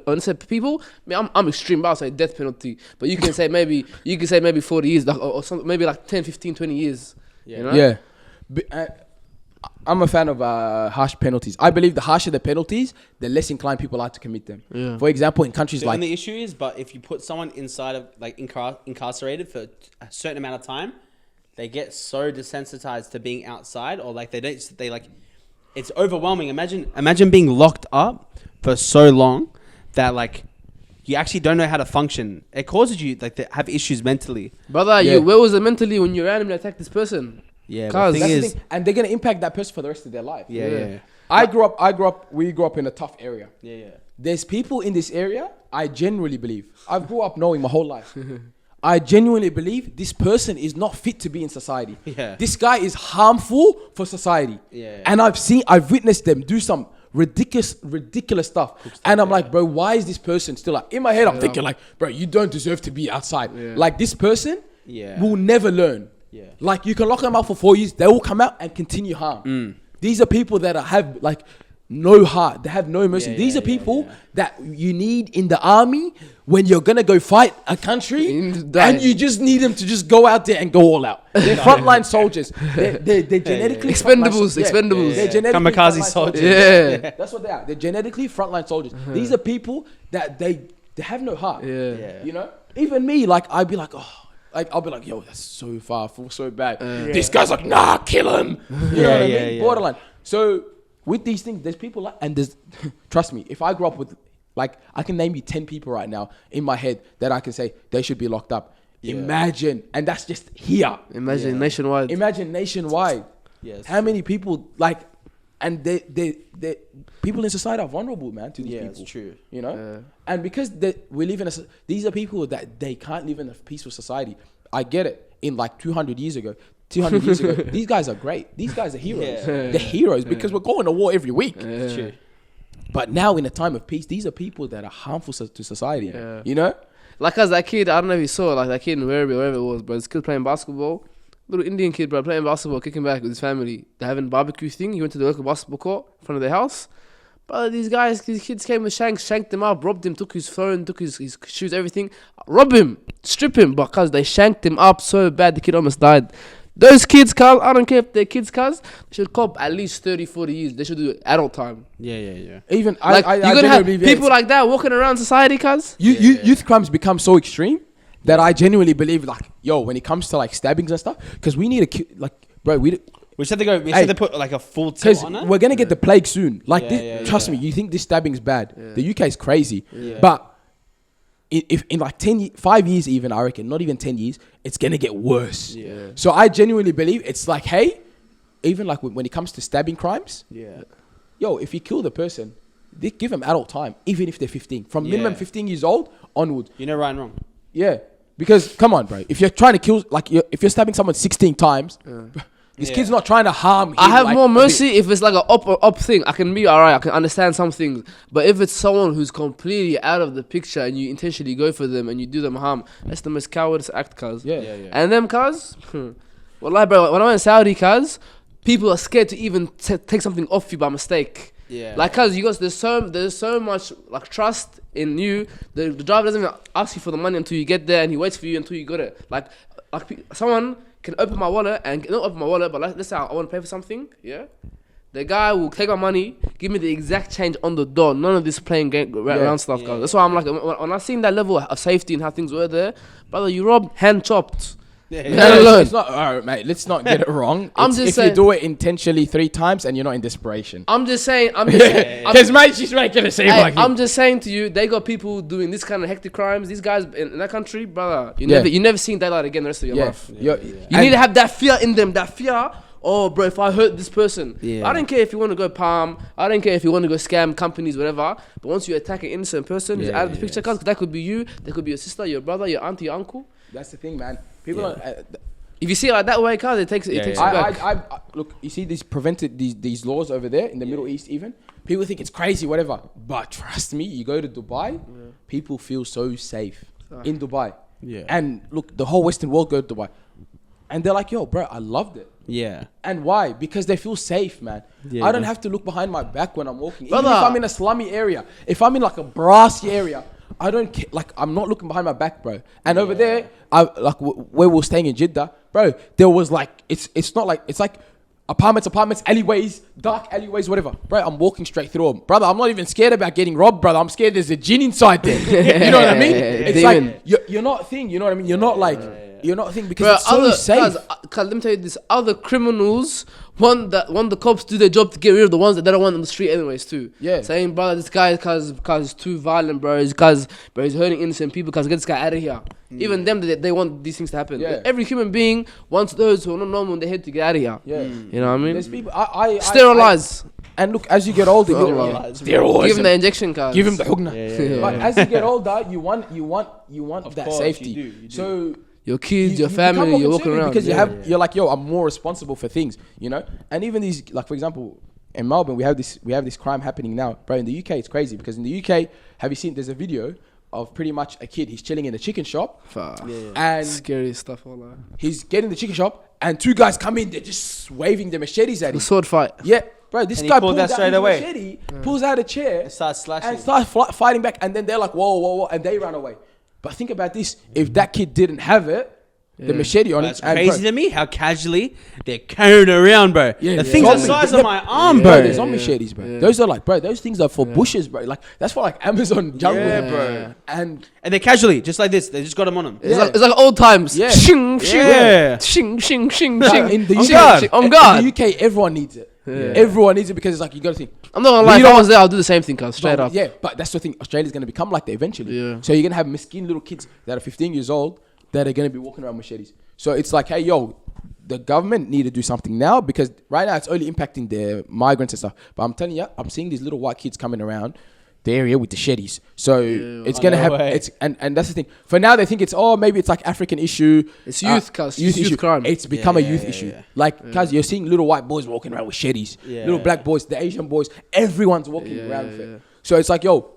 innocent people. I mean, I'm extreme, but I'll say death penalty. But you can say maybe 40 years, like, or something, maybe like 10, 15, 20 years. Yeah. You know? Yeah. I'm a fan of harsh penalties. I believe the harsher the penalties, the less inclined people are to commit them. Yeah. For example, in countries like... And the issue is, but if you put someone inside of, like, incarcerated for a certain amount of time, they get so desensitized to being outside, or like it's overwhelming. Imagine being locked up for so long that like you actually don't know how to function. It causes you like to have issues mentally. Brother, where was it mentally when you randomly attacked this person? Yeah, the thing is, and they're gonna impact that person for the rest of their life. Yeah. We grew up in a tough area. Yeah. There's people in this area, I genuinely believe. I grew up knowing my whole life. I genuinely believe this person is not fit to be in society. Yeah. This guy is harmful for society. Yeah. And I've witnessed them do some ridiculous stuff. And I'm like, bro, why is this person still like, in my head, I'm thinking like, bro, you don't deserve to be outside. Yeah. Like this person will never learn. Yeah. Like you can lock them up for 4 years, they will come out and continue harm. These are people that have like no heart, they have no mercy. These are people that you need in the army when you're gonna go fight a country, and you just need them to just go out there and go all out. They're frontline soldiers. They're genetically expendables. They're genetically kamikaze soldiers. Yeah, that's what they are. They're genetically frontline soldiers. These are people that they have no heart. You know, even me, like I'd be like, oh. Like I'll be like, yo, that's so far, so bad. This guy's like, nah, kill him. You know what I mean? Borderline. So with these things, there's people like, and there's, trust me, if I grew up with, like, I can name you 10 people right now in my head that I can say they should be locked up. Yeah. Imagine, and that's just here. Imagine nationwide. Imagine nationwide. Yes. How many people like, and they people in society are vulnerable, man, to these people. It's true. You know, and because we live in these are people that they can't live in a peaceful society. I get it. In like 200 years ago, these guys are great. These guys are heroes. They're heroes because we're going to war every week. True. But now in a time of peace, these are people that are harmful to society. You know, like as that kid, I don't know if you saw, like that kid in wherever it was, but this kid playing basketball. Little Indian kid, bro, playing basketball, kicking back with his family. They're having a barbecue thing. He went to the local basketball court in front of their house. But these kids came with shanks, shanked him up, robbed him, took his phone, took his shoes, everything. Rob him, strip him, because they shanked him up so bad the kid almost died. Those kids, cuz, I don't care if they're kids, cuz, they should cop at least 30, 40 years. They should do adult time. Yeah. Even like, you're going to have people like that walking around society, cuz. Youth crimes become so extreme that I genuinely believe, like, yo, when it comes to like stabbings and stuff, because we need to, like, bro, we should have to go. We should have to put like a full tilt on it. We're gonna get the plague soon. Like, trust me, you think this stabbing's bad? The UK is crazy, but if in like 5 years, even I reckon, not even 10 years, it's gonna get worse. So I genuinely believe it's like, hey, even like when it comes to stabbing crimes, yo, if you kill the person, they give them adult time, even if they're 15, from minimum 15 years old onwards. You know right and wrong. Yeah. Because, come on, bro. If you're trying to kill, like, if you're stabbing someone 16 times, this kid's not trying to harm him. I have like, more mercy if it's like an up thing. I can be alright. I can understand some things. But if it's someone who's completely out of the picture and you intentionally go for them and you do them harm, that's the most cowardice act, cuz. Yeah. And them, cuz, wallahi, bro, when I went in Saudi, cuz, people are scared to even take something off you by mistake. Yeah. Like, cuz, there's so much like trust in you. The driver doesn't even ask you for the money until you get there, and he waits for you until you got it. Like, someone can open my wallet and not open my wallet, but let's say I want to pay for something. Yeah, the guy will take my money, give me the exact change on the door. None of this playing around stuff, guys. That's why I'm like, when I seen that level of safety and how things were there, brother, you robbed, hand chopped. It's not, all right, mate. Let's not get it wrong. I'm just if saying, you do it intentionally 3 times and you're not in desperation. I'm just saying. Because mate, she's making it seem like I'm just saying to you, they got people doing this kind of hectic crimes. These guys in that country, brother, you never seen daylight again the rest of your life. You need to have that fear in them. That fear. Oh, bro, if I hurt this person, I don't care if you want to go palm. I don't care if you want to go scam companies, whatever. But once you attack an innocent person, who's out of the picture, cause that could be you, that could be your sister, your brother, your auntie, your uncle. That's the thing, man. People don't. If you see it like that way, cause it takes you back. I look, you see these laws over there in the Middle East even. People think it's crazy, whatever. But trust me, you go to Dubai, people feel so safe in Dubai. Yeah. And look, the whole Western world go to Dubai. And they're like, yo, bro, I loved it. Yeah. And why? Because they feel safe, man. Yeah, I don't have to look behind my back when I'm walking. Brother. Even if I'm in a slummy area, if I'm in like a brassy area, I don't care. Like, I'm not looking behind my back, bro. And over there, where we were staying in Jeddah, bro, there was like, it's not like, it's like apartments, alleyways, dark alleyways, whatever. Bro, I'm walking straight through them. Brother, I'm not even scared about getting robbed, brother. I'm scared there's a jinn inside there. You know what I mean? It's like, you're not a thing, you know what I mean? You're not like, you're not a thing because it's so safe. Cause let me tell you this, other criminals want the cops do their job to get rid of the ones that they don't want on the street anyways too. Yeah. Saying, brother, this guy cause it's too violent, bro. He's hurting innocent people, cause get this guy out of here. Even them, they want these things to happen. Yeah. Every human being wants those who are not normal in their head to get out of here. Yeah. You know what I mean? There's people, sterilize. And look, as you get older, give him the injection card. Give him the hugna. But as you get older, you want that safety. You do. So your kids, your family, you're walking around because you're like, yo, I'm more responsible for things, you know. And even these, like for example, in Melbourne, we have this crime happening now, bro. In the UK, it's crazy because in the UK, have you seen? There's a video of pretty much a kid. He's chilling in a chicken shop, and scary stuff all that. He's getting the chicken shop, and 2 guys come in. They're just waving their machetes at him. The sword fight. Yeah. Bro, this guy pulls out his machete, pulls out a chair, and starts slashing, and starts fighting back. And then they're like, whoa, and they run away. But think about this: if that kid didn't have it, the machete on it, that's crazy to me. How casually they're carrying around, bro. Yeah, the things the size of my arm, bro. There's on machetes, bro. Those are like, bro. Those things are for bushes, bro. Like that's for like Amazon jungle, bro. And they're casually, just like this. They just got them on them. It's like old times. Yeah. Shing, shing, shing, shing, shing, shing. In the UK, on guard. In the UK, everyone needs it. Yeah. Everyone needs it because it's like you got to think. I'm not gonna lie. If I was there, I'll do the same thing, cause straight up. Yeah, but that's the thing. Australia's gonna become like that eventually. Yeah. So you're gonna have miskin little kids that are 15 years old that are gonna be walking around with machetes. So it's like, hey, yo, the government need to do something now because right now it's only impacting the migrants and stuff. But I'm telling you, I'm seeing these little white kids coming around the area with the machetes. So it's gonna have and that's the thing. For now they think it's maybe it's like African issue. It's youth crime. It's become a youth issue. Like cause you're seeing little white boys walking around with machetes. Little black boys, the Asian boys, everyone's walking around with it. So it's like, yo,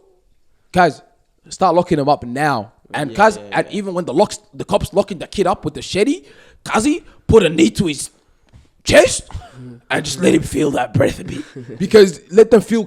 guys, start locking them up now. And and even when the cops locking the kid up with the machete, Kazi put a knee to his chest and just let him feel that breath a bit. Because let them feel,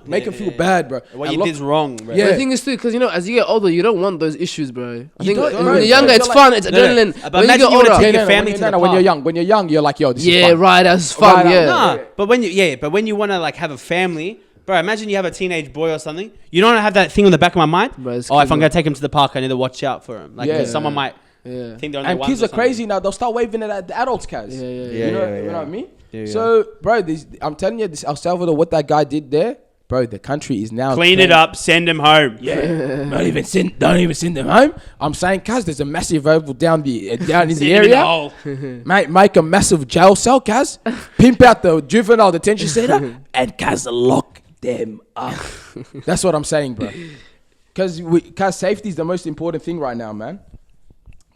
make them feel bad, bro. What you did's wrong, bro. Yeah, the thing is too, because as you get older, you don't want those issues, bro. I think when you're younger, it's fun, it's adrenaline. But when you get older, take your family to the park. When you're young, you're like, yo, this is fun. Right, that's fun, Nah, but when you want to like have a family. Bro, imagine you have a teenage boy or something. You don't have that thing on the back of my mind. Bro, if I'm going to take him to the park, I need to watch out for him. Like, someone might think they're on their ones. And kids are crazy now. They'll start waving it at the adults, Kaz. You know what I mean? So, bro, I'm telling you, this El Salvador, what that guy did there, bro, the country is now clean it up, send him home. Yeah, don't even send them home. I'm saying, Kaz, there's a massive oval down in the area. Mate, make a massive jail cell, Kaz. Pimp out the juvenile detention center, and Kaz lock them up. That's what I'm saying, bro. Because safety is the most important thing right now, man.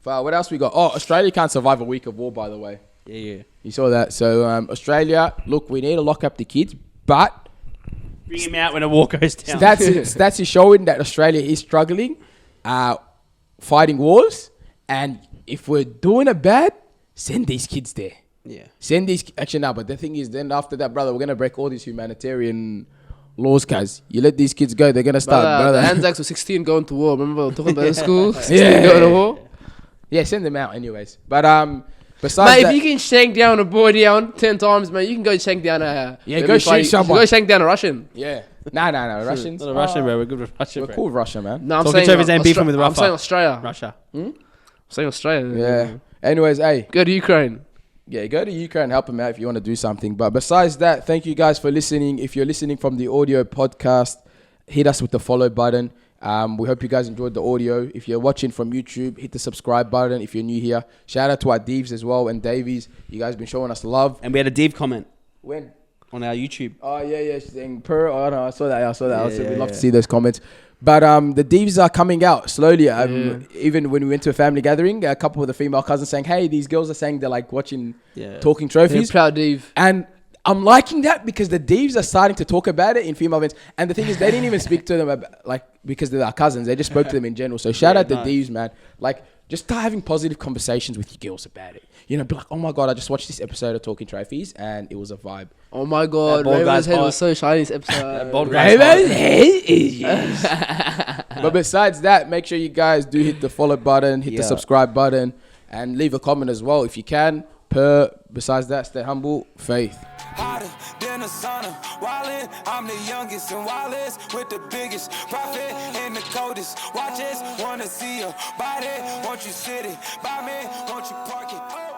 What else we got? Australia can't survive a week of war, by the way. Yeah. You saw that. So Australia, look, we need to lock up the kids, but bring him out when a war goes down. Stats is showing that Australia is struggling, fighting wars, and if we're doing it bad, send these kids there. Yeah. Send these actually now, but the thing is, then after that, brother, we're gonna break all these humanitarian laws, guys. You let these kids go, they're gonna start. The Anzacs were 16 going to war. Remember we were talking about in school? 16 going to war. Yeah, send them out anyways. But besides Mate, that, if you can shank down a boy down 10 times, man, you can go shank down a... Yeah, go shoot someone. Go shank down a Russian. yeah. No, Russians. Not a Russian, bro. We're good with Russia, We're bro. cool with Russia, man. No, I'm Talking saying... to his ain't beefing with I'm Rafa. saying Australia. Russia. I'm saying Australia. Yeah. Anyways, hey. Go to Ukraine. Yeah, go to Ukraine and help them out if you want to do something. But besides that, thank you guys for listening. If you're listening from the audio podcast, hit us with the follow button. We hope you guys enjoyed the audio. If you're watching from YouTube, hit the subscribe button if you're new here. Shout out to our Deves as well and Davies. You guys been showing us love. And we had a div comment When? on our YouTube. Oh, yeah. She's saying oh, no, I saw that. Yeah, We'd love to see those comments. But the Deves are coming out slowly. Even when we went to a family gathering, a couple of the female cousins saying, hey, these girls are saying they're like watching Talking Trophies. Yeah, proud Dave. And I'm liking that because the Deves are starting to talk about it in female events. And the thing is, they didn't even speak to them about, like, because they're our cousins. They just spoke to them in general. So shout out the Deves, man. Like, just start having positive conversations with your girls about it. You know, be like, oh my God, I just watched this episode of Talking Trophies and it was a vibe. Oh my God, bald Rayvo's guy's head hot. was so shiny this episode. Bald guy's But besides that, make sure you guys do hit the follow button, hit the subscribe button, and leave a comment as well if you can. Besides that, stay humble, faith. Hotter than a sauna, wildin', I'm the youngest and wildest with the biggest profit and the coldest. Watch this, wanna see your body, won't you sit it by me, won't you park it?